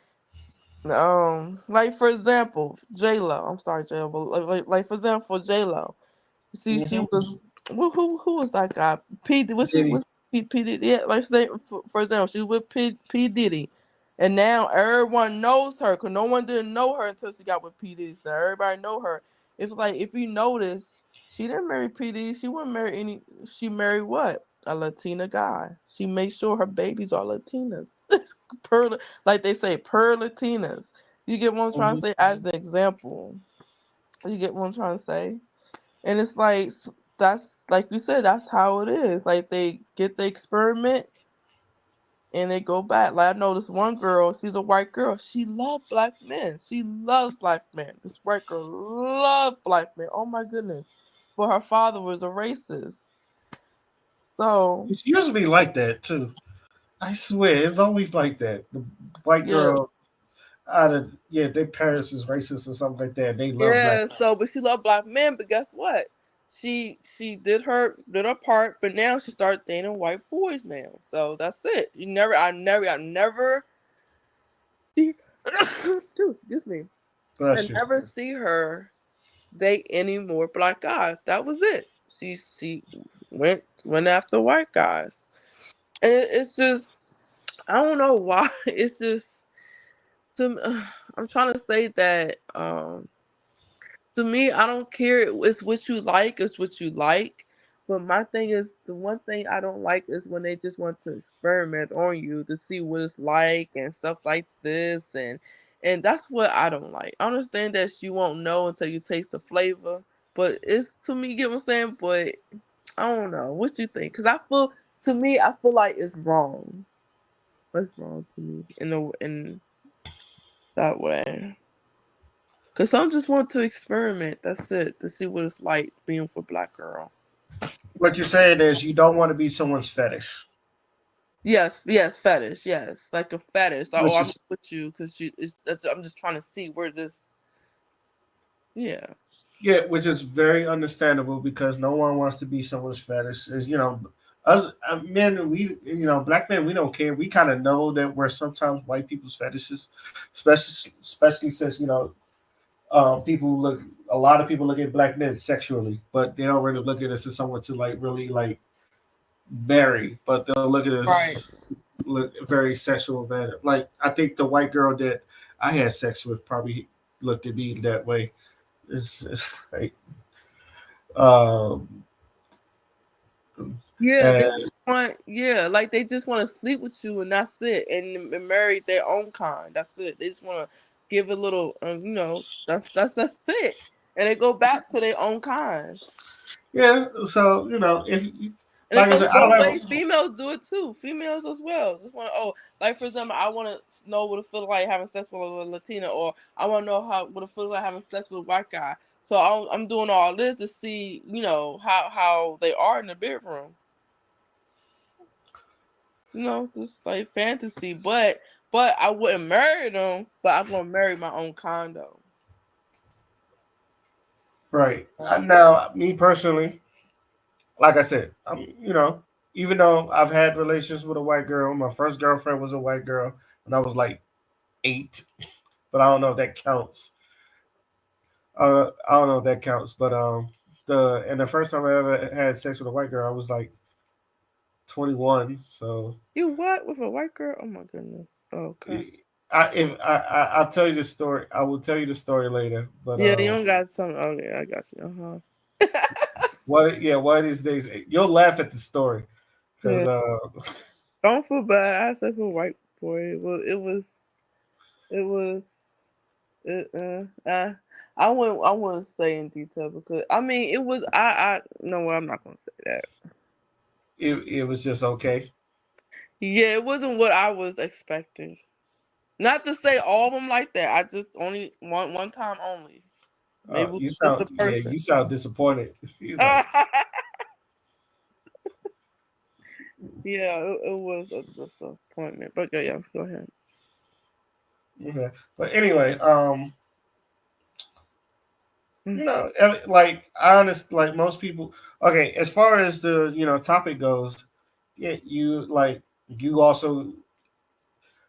Like for example, J Lo. I'm sorry, J Lo, but like for example, J Lo. See, she mhm. was who was that guy? Was she Diddy. with P Diddy? Yeah, like say for example, she was with P Diddy, and now everyone knows her because no one didn't know her until she got with P Diddy. So everybody know her. It's like if you notice, she didn't marry P Diddy. She wouldn't marry any. She married what? A Latina guy. She made sure her babies are Latinas. per like they say, per Latinas. You get what I'm trying to Mhm. say as an example. You get what I'm trying to say. And it's like that's like you said, that's how it is. Like they get the experiment and they go back. Like I know this one girl, she's a white girl. She loved black men. She loves black men. This white girl loved black men. Oh my goodness. But her father was a racist. So It's usually like that too. I swear, it's always like that. The white yeah. girl out of their parents is racist or something like that. They love black. Yeah, so but she loved black men, but guess what? She did her part, but now she started dating white boys now. So that's it. I never see Dude, excuse me. I Bless you. never see her date any more black guys. That was it. She went after white guys. And it's just I don't know why. It's just to I'm trying to say that to me, I don't care. It's what you like. It's what you like. But my thing is, the one thing I don't like is when they just want to experiment on you to see what it's like and stuff like this, and that's what I don't like. I understand that you won't know until you taste the flavor, but it's to me, you get what I'm saying? But I don't know. What do you think? Because to me, I feel like it's wrong. It's wrong to me in that way. Cause some just want to experiment. That's it. To see what it's like being with a black girl. What you're saying is you don't want to be someone's fetish, Yes, yes, fetish. Yes, like a fetish. Like, oh, which I'm is with you because I'm just trying to see where this. Yeah. which is very understandable because no one wants to be someone's fetish. Is us men, black men, we don't care. We kind of know that we're sometimes white people's fetishes, especially since people look. A lot of people look at black men sexually, but they don't really look at us as someone to like really like marry. But they'll look at Right. us look very sexual manner. Like I think the white girl that I had sex with probably looked at me that way. It's like um Yeah, they and just want. Yeah, like they just want to sleep with you and that's it, and marry their own kind. That's it. They just want to give a little. That's it, and they go back to their own kind. so if And it like I goes said, I don't both have ways. Females do it too. Females as well. Just want to, like for example, I want to know what it feels like having sex with a Latina, or I want to know what it feels like having sex with a white guy. So I'm doing all this to see, how they are in the bedroom. Just like fantasy. But I wouldn't marry them. But I'm gonna marry my own condo. right now. Me personally, like I said, even though I've had relations with a white girl, my first girlfriend was a white girl, and I was like 8, but I don't know if that counts. I don't know if that counts, but the first time I ever had sex with a white girl, I was like 21. So You what with a white girl? Oh my goodness. Okay. I'll tell you the story. I will tell you the story later. But Yeah, you don't got some. Okay, I got you. one of these days you'll laugh at the story because Yeah. Don't feel bad. I said for a white boy. Well, it was, it, I wouldn't say in detail because I mean it was. No, well, I'm not gonna say that. it was just okay. Yeah, it wasn't what I was expecting. Not to say all of them like that. I just only one time only. Maybe it was You just sound the person. you sound disappointed. He's like, Yeah, it was a disappointment. But yeah, go ahead. okay. But anyway, Mm. like honest, like most people. Okay, as far as the topic goes, yeah, you also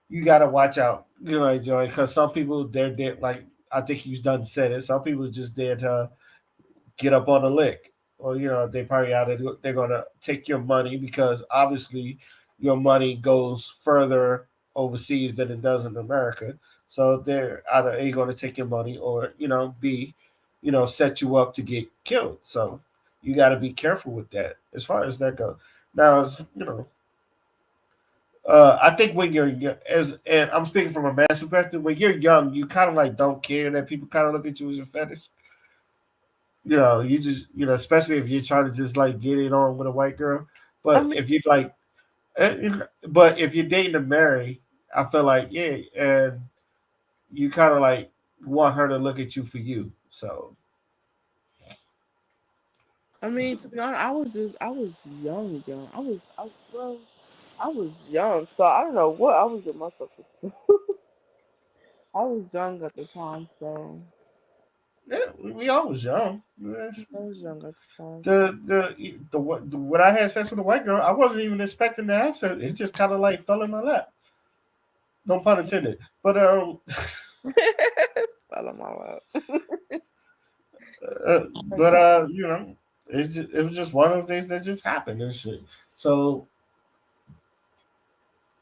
you gotta watch out, Joy, because some people they're there. Like I think you've done said it. Some people just there to get up on the lick, or they probably out there. They're gonna take your money because obviously your money goes further overseas than it does in America. So they're either A going to take your money or B, set you up to get killed. So you got to be careful with that as far as that goes. Now, as I think when you're and I'm speaking from a man's perspective, when you're young, you kind of like don't care that people kind of look at you as a fetish. You just especially if you're trying to just like get it on with a white girl. I But mean, if you like, But if you're dating to marry, I feel like yeah, and you kind of like want her to look at you for you. So I mean, to be honest, I was young. I was young, so I don't know what I was getting myself into. I was young at the time, so yeah, we always young. I was young at the time, so When I had sex with a white girl, I wasn't even expecting to have sex. It just kind of like fell in my lap. No pun intended. But fell on my lap. uh, you know, it was just one of those things that just happened and shit. So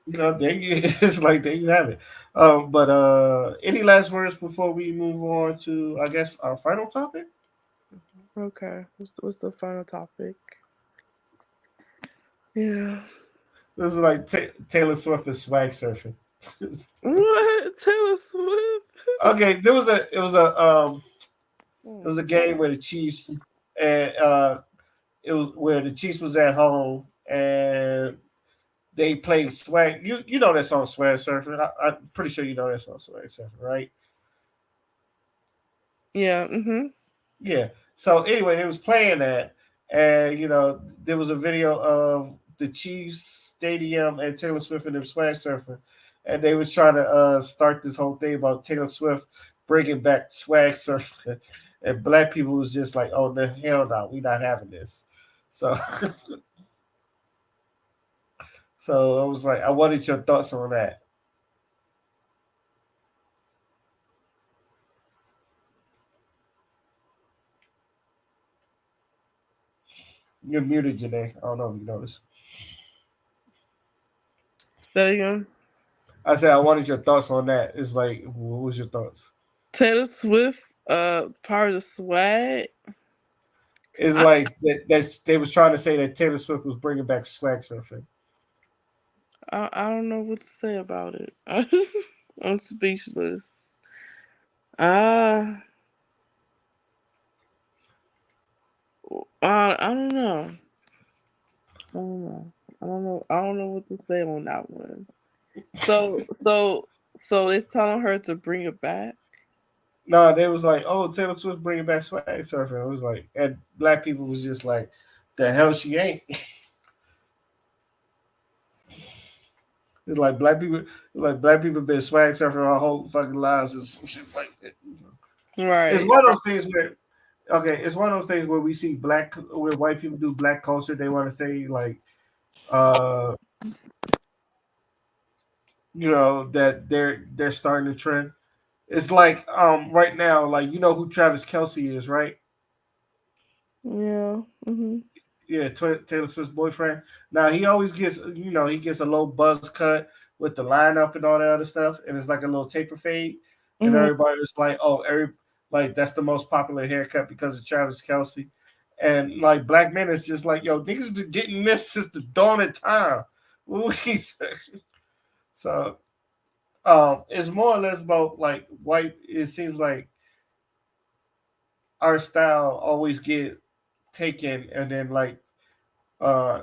there you it's like there you have it. But any last words before we move on to I guess our final topic? Okay, what's the final topic? Yeah. This is like Taylor Swift is swag surfing. What? Taylor Swift? Okay, it was Hmm. a game where the Chiefs and it was where the Chiefs was at home and they played swag. You know that song Swag Surfing. I'm pretty sure you know that song Swag Surfing, right? Yeah. Mhm. Yeah. So anyway, they was playing that, and there was a video of the Chiefs stadium and Taylor Swift and them swag surfing, and they was trying to start this whole thing about Taylor Swift bringing back swag surfing, and black people was just like, "Oh no, hell no, we not having this." So, so I was like, I wanted your thoughts on that. You're muted, Janae. I don't know if you noticed. Say it again. I said I wanted your thoughts on that. It's like, what was your thoughts? Taylor Swift, part of the swag. It's I like that they was trying to say that Taylor Swift was bringing back swag surfing. I don't know what to say about it. I'm speechless. Uh, I don't know. I don't know. I don't know. I don't know what to say on that one. So so so they're telling her to bring it back. No, they was like, "Oh, Taylor Swift bringing back swag surfing." It was like, and black people was just like, "The hell she ain't." It's like black people been swag surfing our whole fucking lives and some shit like that. It's Right. one of those things where, okay, it's one of those things where we see where white people do black culture. They want to say like, uh, that they're starting the trend. It's like right now, like you know who Travis Kelsey is, right? Yeah. Mhm. Yeah, Taylor Swift's boyfriend. Now he always gets, he gets a low buzz cut with the lineup and all that other stuff, and it's like a little taper fade, and Mhm. everybody's like, "Oh, like that's the most popular haircut because of Travis Kelsey," and like black men, it's just like, "Yo, niggas been getting this since the dawn of time." So, it's more or less about like white. It seems like our style always get taken and then like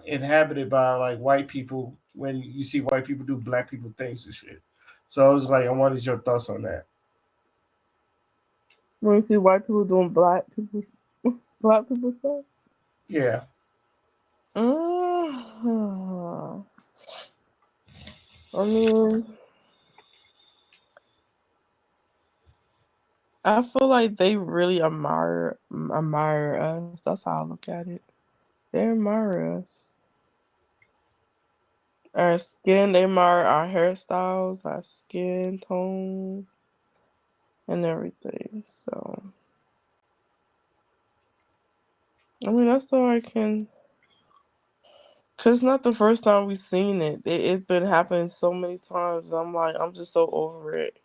inhabited by like white people when you see white people do black people things and shit. So I was like, I wanted your thoughts on that. When you see white people doing black people stuff. Yeah. Mm. I mean, I feel like they really admire us. That's how I look at it. They admire us. Our skin, they admire our hairstyles, our skin tone, and everything. So, I mean, that's all I can. Cause it's not the first time we've seen it. It's been happening so many times. I'm like, I'm just so over it.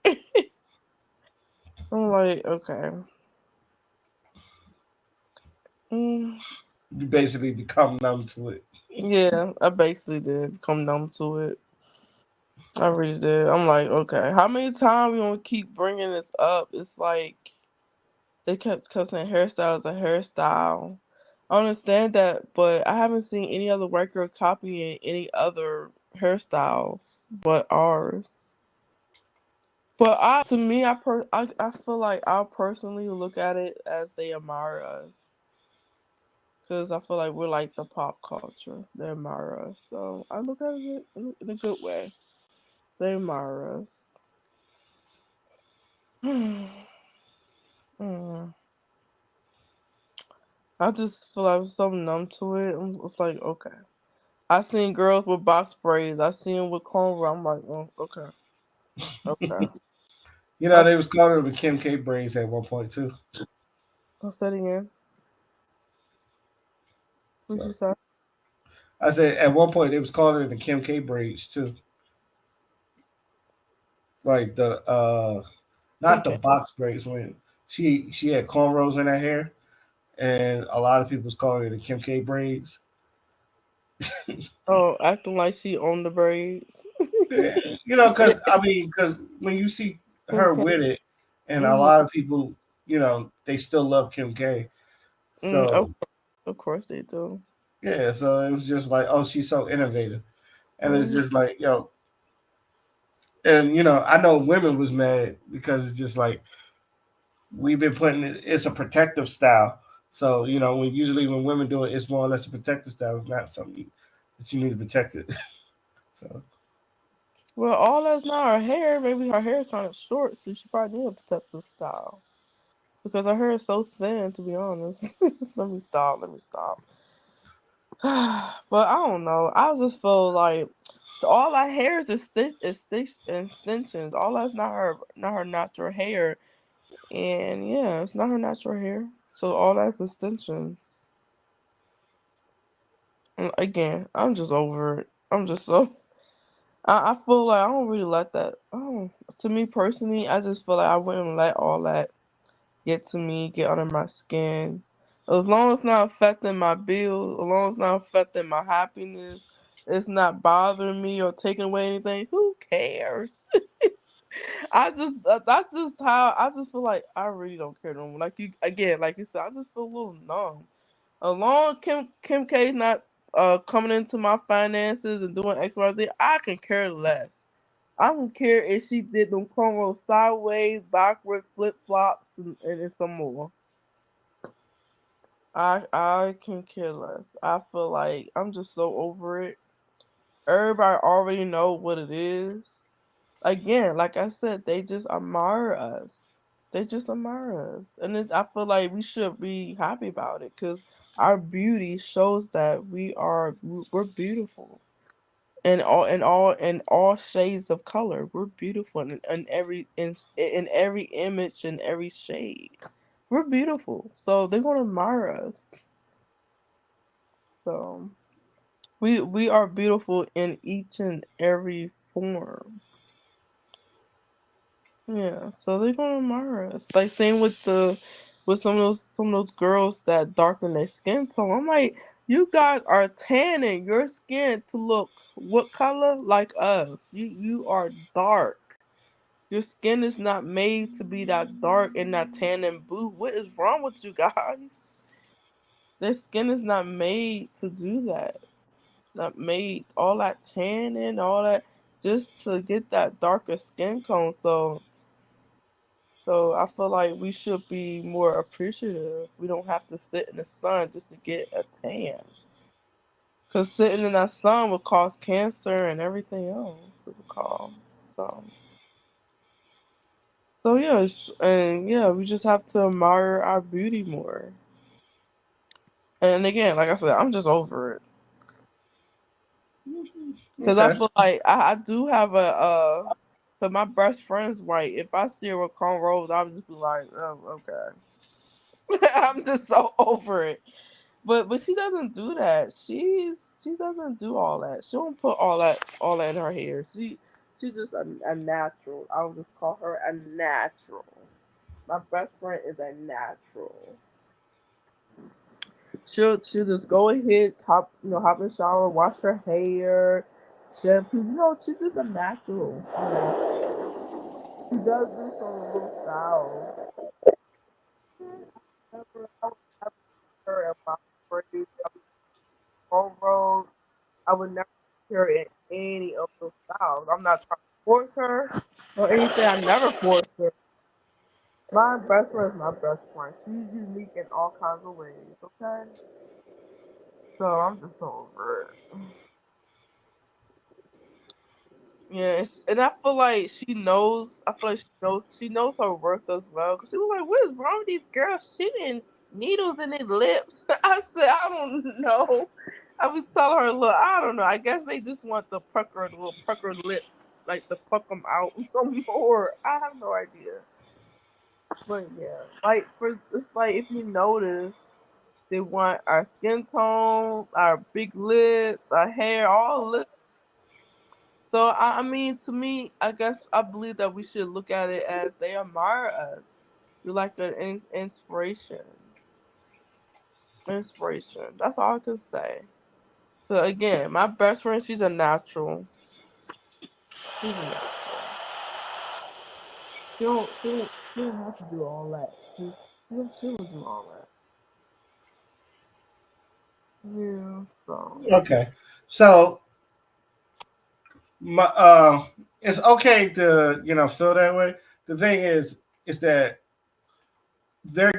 I'm like, okay. Mm, You basically become numb to it. yeah, I basically did come numb to it. I really did. I'm like, okay, how many times we gonna keep bringing this up? It's like they kept saying hairstyle is a hairstyle. I understand that, but I haven't seen any other white girl copying any other. hairstyles but ours. But to me, I feel like I personally look at it as they admire us, because I feel like we're like the pop culture. They admire us, so I look at it in a good way. They admire us. Mm. I just feel like I'm so numb to it. It's like, okay. I seen girls with box braids. I seen them with cornrow. I'm like, oh, okay, okay. You know, I they was calling them the Kim K braids at one point too. What's that again? What So you say? I said at one point they was calling it the Kim K braids too. Like the Kim not the K. box braids when she had cornrows in her hair, and a lot of people was calling it the Kim K braids. Oh, acting like she owned the braids. You know, because I mean, because when you see Kim her K. with it, and a Mhm. lot of people, you know, they still love Kim K. Of So course they do. yeah, so it was just like, oh, she's so innovative, and it's Mhm. just like, yo, and you know, I know women was mad because it's just like we've been putting it. It's a protective style, so you know, when usually when women do it, it's more or less a protective style. It's not something that you need to protect it. So Well, all that's not her hair. Maybe her hair is kind of short, so she probably need a protective style. Because her hair is so thin, to be honest. Let me stop. Let me stop. But I don't know. I just feel like all that hair is extensions. All that's not her natural hair. And yeah, it's not her natural hair. So all that's extensions. And again, I'm just over it. I'm just so I feel like I don't really let that. Oh, to me personally, I just feel like I wouldn't let all that get to me, get under my skin. As long as it's not affecting my bills, as long as it's not affecting my happiness, it's not bothering me or taking away anything. Who cares? That's just how I just feel like I really don't care no more. Like you again, like you said, I just feel a little numb. As long as Kim K's not coming into my finances and doing X Y Z, I can care less. I don't care if she did them cornrows sideways, backward, flip flops, and some more. I can care less. I feel like I'm just so over it. Everybody already know what it is. Again, like I said, they just admire us. They just admire us, and I feel like we should be happy about it because our beauty shows that we're beautiful, and all shades of color. We're beautiful in every image and every shade. We're beautiful, so they're gonna admire us. So we are beautiful in each and every form. Yeah, so they're gonna admire us. Like same with some of those girls that darken their skin tone. I'm like, you guys are tanning your skin to look what color? Like us. You are dark. Your skin is not made to be that dark and that tan and blue. What is wrong with you guys? Their skin is not made to do that. Not made all that tanning, all that just to get that darker skin tone. So I feel like we should be more appreciative. We don't have to sit in the sun just to get a tan. Cause sitting in that sun would cause cancer and everything else. It would cause so yes, and yeah, we just have to admire our beauty more. And again, like I said, I'm just over it. Cause I okay, feel like I do have cause my best friend's white. If I see her with cornrows, I'll just be like, oh, okay. I'm just so over it. But she doesn't do that. She doesn't do all that. She don't put all that in her hair. She's just a natural. I would just call her a natural. My best friend is a natural. She'll just go ahead, hop in the shower, wash her hair, shampoo. She's just a natural. She does do some little styles. I would never see her in my braids, cornrows. I would never see her in. any of those styles. I'm not trying to force her or anything. I never force her. My best friend is my best friend. She's unique in all kinds of ways. Okay, so I'm just over it. Yeah, and I feel like she knows. I feel like she knows her worth as well. Cause she was like, "What is wrong with these girls shooting needles in their lips?" I said, "I don't know." I was telling her, "Look, I don't know. I guess they just want the little puckered lip, like to puck them out some more. I have no idea." But yeah, like for it's like if you notice, they want our skin tone, our big lips, our hair, all lips. So I mean, to me, I guess I believe that we should look at it as they admire us. We like an inspiration. Inspiration. That's all I can say. But again, my best friend, she's a natural. She's a natural. She don't have to do all that. She don't do all that. Yeah. So. Okay, so my it's okay to feel that way. The thing is that they're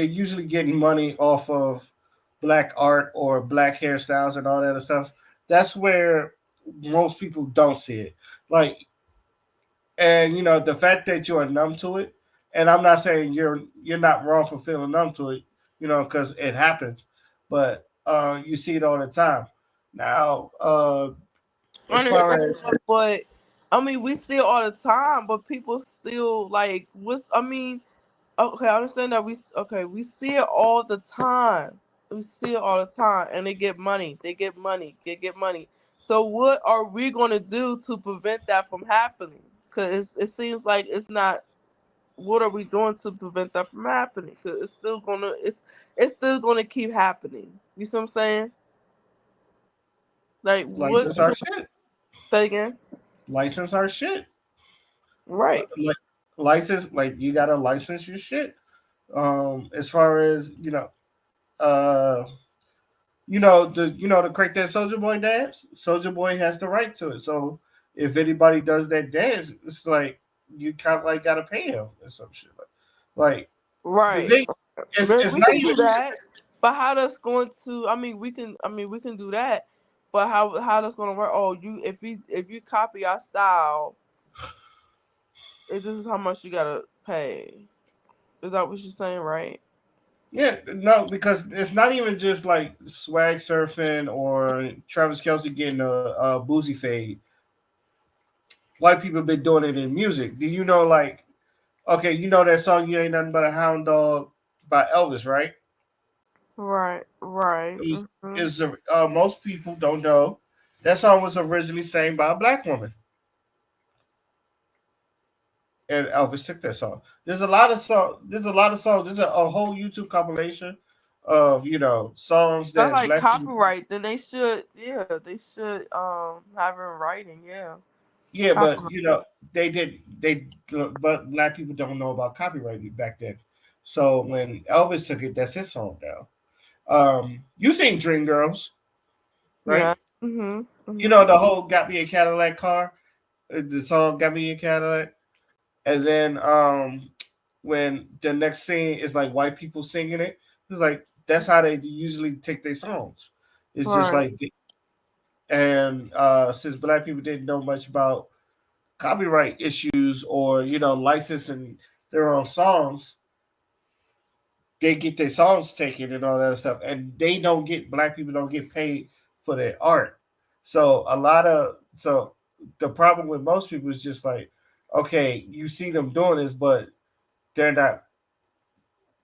usually getting money off of black art or black hairstyles and all that other stuff. That's where most people don't see it. Like, and the fact that you are numb to it, and I'm not saying you're not wrong for feeling numb to it, because it happens, but you see it all the time. Now, as far as Understand, but I mean, we see it all the time, but people still like what's. I mean, okay, I understand that we see it all the time. We see it all the time, and they get money. They get money. They get money. So what are we gonna do to prevent that from happening? Because it seems like it's not. What are we doing to prevent that from happening? Because it's still gonna keep happening. You see what I'm saying? Like what? license our shit, Say again. license our shit, Right. like license, like you gotta license your shit. As far as uh, to create that Soldier Boy dance. Soldier Boy has the right to it. So if anybody does that dance, it's like you kind of like gotta pay him or some shit. Like the Right. thing, it's We not can do even. that. But how that's going to we can do that. But how that's gonna work? Oh, if you copy our style, this is how much you gotta pay. Is that what you're saying, right? Yeah, no, because it's not even just like swag surfing or Travis Kelsey getting a boozy fade. White people have been doing it in music. Do you know, like, okay, you know that song "You Ain't Nothing But a Hound Dog" by Elvis, right? Right, right. Is most people don't know that song was originally sang by a black woman, and Elvis took that song. There's a lot of song. There's a lot of songs. There's a whole YouTube compilation of songs That's that like black people. copyright. Then they should have it in writing. Yeah, Yeah, but copyright. they did but black people don't know about copyright back then. So when Elvis took it, that's his song now. You seen Dream Girls, right? Yeah. Mhm. You Mhm. know the whole "Got Me a Cadillac" car. The song "Got Me a Cadillac," and then when the next scene is like white people singing it, it's like that's how they usually take their songs. It's just Right. like, and since black people didn't know much about copyright issues or licensing their own songs, they get their songs taken and all that stuff, and black people don't get paid for their art. So the problem with most people is just like, okay, you see them doing this, but they're not,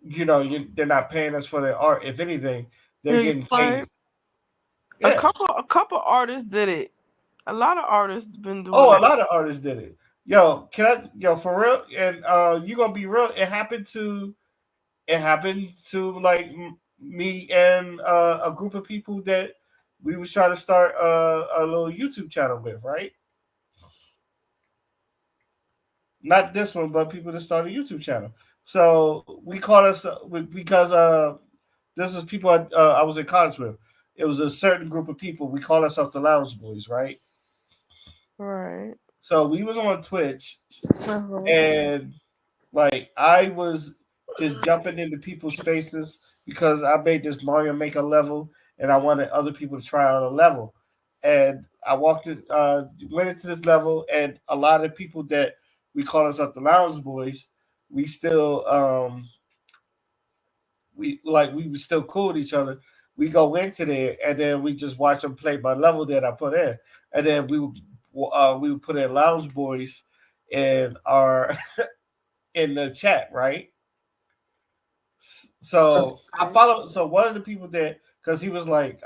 they're not paying us for their art. If anything, they're Yeah, you're getting paid. right. A Yeah. couple, a couple artists did it. A lot of artists been doing Oh, a that. lot of artists did it. Yo, for real, and you gonna be real. It happened to like me and a group of people that we was trying to start a little YouTube channel with, right? Not this one, but people that start a YouTube channel. So we called us because this is people I was in college with. it was a certain group of people. We call ourselves the Lounge Boys, right? Right. So we was on Twitch, Uh-huh. and like I was just jumping into people's spaces because I made this Mario Maker level, and I wanted other people to try out a level. And I went into this level, and a lot of people that we call ourselves the Lounge Boys, we still we were still cool with each other. We go into there, and then we just watch them play my level that I put in, and then we would put in Lounge Boys in our in the chat, right? So I Okay. follow. So one of the people that, because he was like,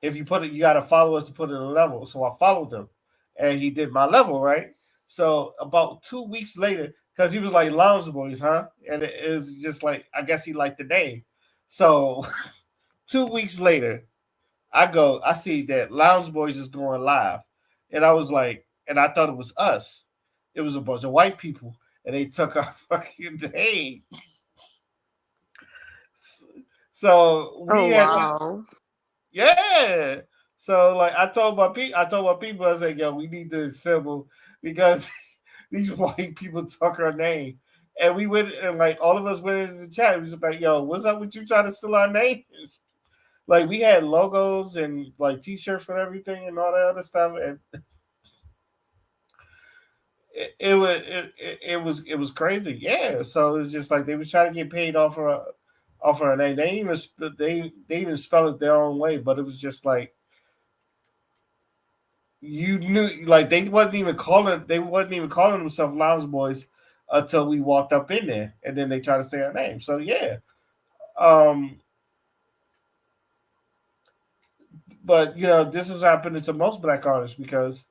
if you put it, you got to follow us to put it in a level. So I followed him, and he did my level, right? So about 2 weeks later, because he was like Lounge Boys, huh? And it is just like I guess he liked the name. So 2 weeks later, I see that Lounge Boys is going live, and I was like, and I thought it was us. It was a bunch of white people, and they took our fucking name. So we Oh had wow. yeah. So like I told my people, I said, yo, we need to assemble because these white people took our name. And we went and like all of us went into the chat. We was like, yo, what's up with you trying to steal our names? Like we had logos and like t-shirts and everything and all that other stuff. And it was crazy. Yeah. So it's just like they was trying to get paid off of our name. They even spell it their own way, but it was just like you knew like they wasn't even calling themselves Lounge Boys until we walked up in there, and then they try to say our name. So yeah, um, but this is happening to most black artists because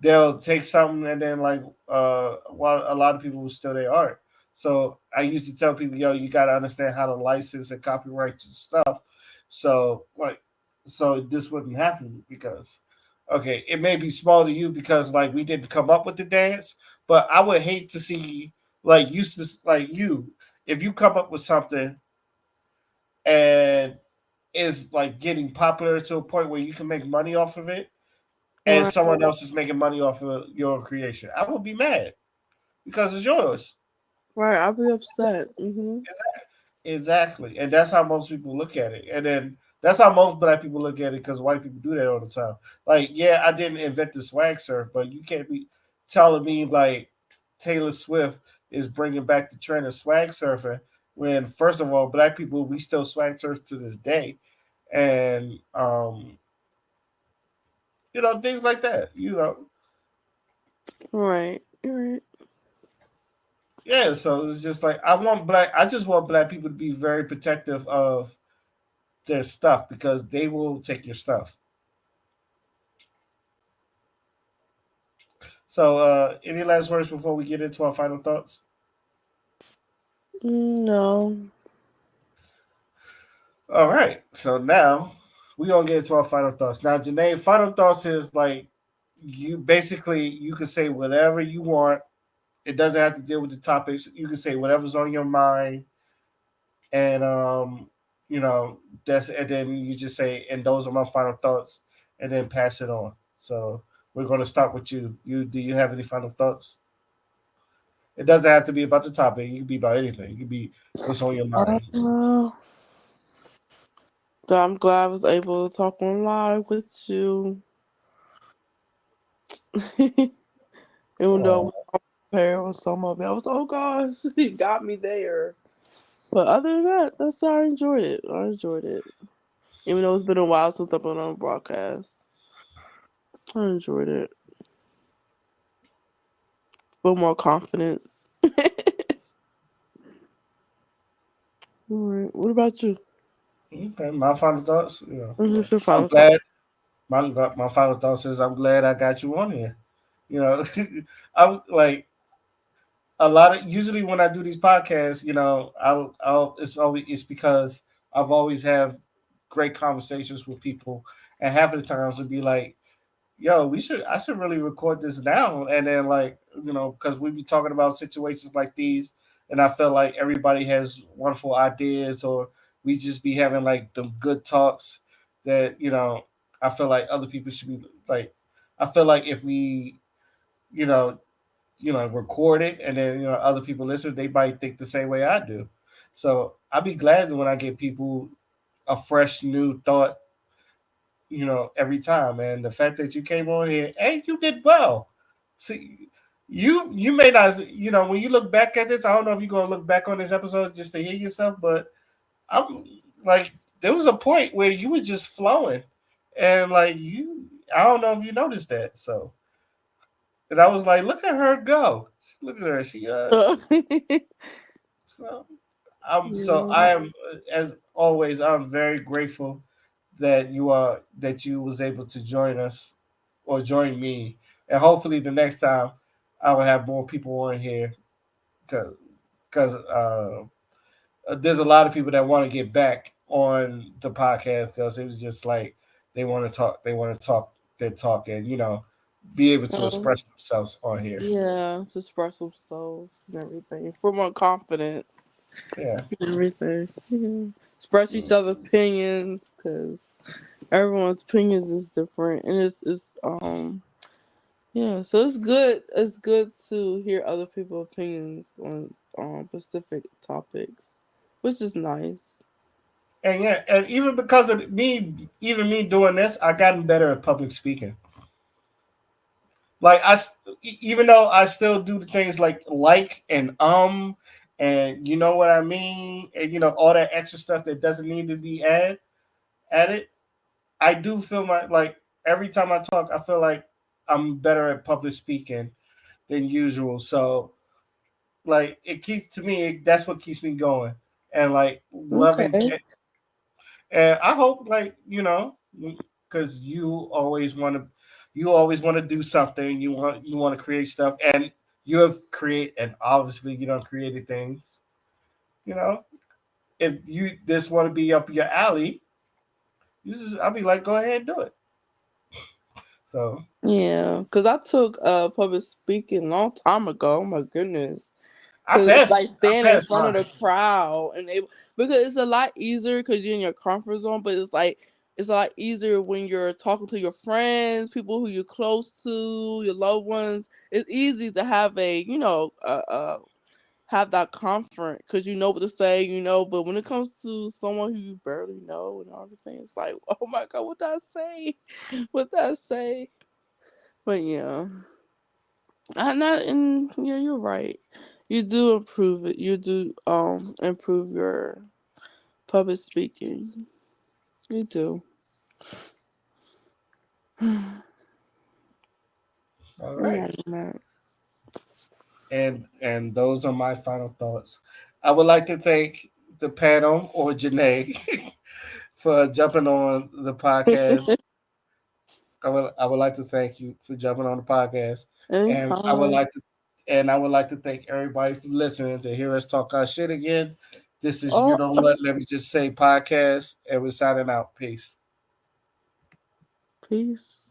they'll take something and then like while a lot of people will steal their art. So I used to tell people, yo, you got to understand how to license and copyright your stuff. So like, so this wouldn't happen because, okay, it may be small to you because like we didn't come up with the dance, but I would hate to see like like you, if you come up with something and is like getting popular to a point where you can make money off of it and Right. someone else is making money off of your creation. I would be mad because it's yours. Right. I'll be upset. Mm-hmm. Exactly. And that's how most people look at it. And then that's how most black people look at it because white people do that all the time. Like, yeah, I didn't invent the swag surf, but you can't be telling me like Taylor Swift is bringing back the trend of swag surfing when, first of all, black people, we still swag surf to this day. And, things like that, Right. You're right. Yeah, so it's just like I just want black people to be very protective of their stuff because they will take your stuff. So any last words before we get into our final thoughts? No. All right. So now we gonna get into our final thoughts. Now, Janae, final thoughts is like you can say whatever you want. It doesn't have to deal with the topics. You can say whatever's on your mind and you know and then you just say and those are my final thoughts and then pass it on. So we're going to start with you. Do you have any final thoughts? It doesn't have to be about the topic. It can be about anything. It can be what's on your mind. Uh, so I'm glad I was able to talk on live with you. Even though Oh, we compare on some of it, I was oh gosh, he got me there. But other than that, that's how I enjoyed it. I enjoyed it. Even though it's been a while since I've been on broadcast. I enjoyed it. Feel more confidence. Alright. What about you? okay. My final thoughts. What's your I'm final thought? glad. My final thoughts is I'm glad I got you on here. You know, I'm like a lot of usually when I do these podcasts, it's because I've always have great conversations with people, and half of the times it'd be like, "Yo, I should really record this now," and then like because we be talking about situations like these, and I feel like everybody has wonderful ideas or we just be having like the good talks that I feel like other people should be like. I feel like if we you know record it and then other people listen, they might think the same way I do. So I'd be glad when I get people a fresh new thought, every time. And the fact that you came on here, hey, you did well. See, you may not, when you look back at this, I don't know if you're gonna look back on this episode just to hear yourself, but I'm like, there was a point where you were just flowing, and like I don't know if you noticed that. So, and I was like, look at her go. Look at her. She so so Yeah. I am, as always, I'm very grateful that you was able to join us or join me, and hopefully the next time I will have more people on here because there's a lot of people that want to get back on the podcast because it was just like they want to talk their talk and be able to Um, express themselves on here. yeah, to express themselves and everything. For more confidence Yeah. and everything. Yeah. Express each other's opinions because everyone's opinions is different. And it's yeah, so it's good. It's good to hear other people's opinions on specific topics, which is nice. And yeah, and even because of me doing this, I gotten better at public speaking. Like even though I still do the things like and and you know what I mean, and all that extra stuff that doesn't need to be added. I do feel like every time I talk, I feel like I'm better at public speaking than usual. So like it keeps to me, that's what keeps me going, and like loving. Okay. And I hope, like, because you always want to do something. You want to create stuff, and you have create, and obviously you don't created things. You know, if you this want to be up your alley, I'll be like, go ahead and do it. So Yeah, because I took public speaking a long time ago. Oh my goodness. I Cause it's passed. like I standing in passed front of mine. the crowd and able because it's a lot easier because you're in your comfort zone. But it's like it's a lot easier when you're talking to your friends, people who you're close to, your loved ones. It's easy to have a have that comfort because you know what to say, But when it comes to someone who you barely know and everything, it's like, oh my god, what did I say? What did I say? But yeah. I not and yeah, you're right. You do improve it. You do improve your public speaking. You do. All right, Yeah, man. and those are my final thoughts. I would like to thank the panel or Janae for jumping on the podcast. I would like to thank you for jumping on the podcast, and Anytime. I would like to thank everybody for listening to hear us talk our shit again. This is You Oh, Know What? Let me just say podcast, and we're signing out. Peace. peace.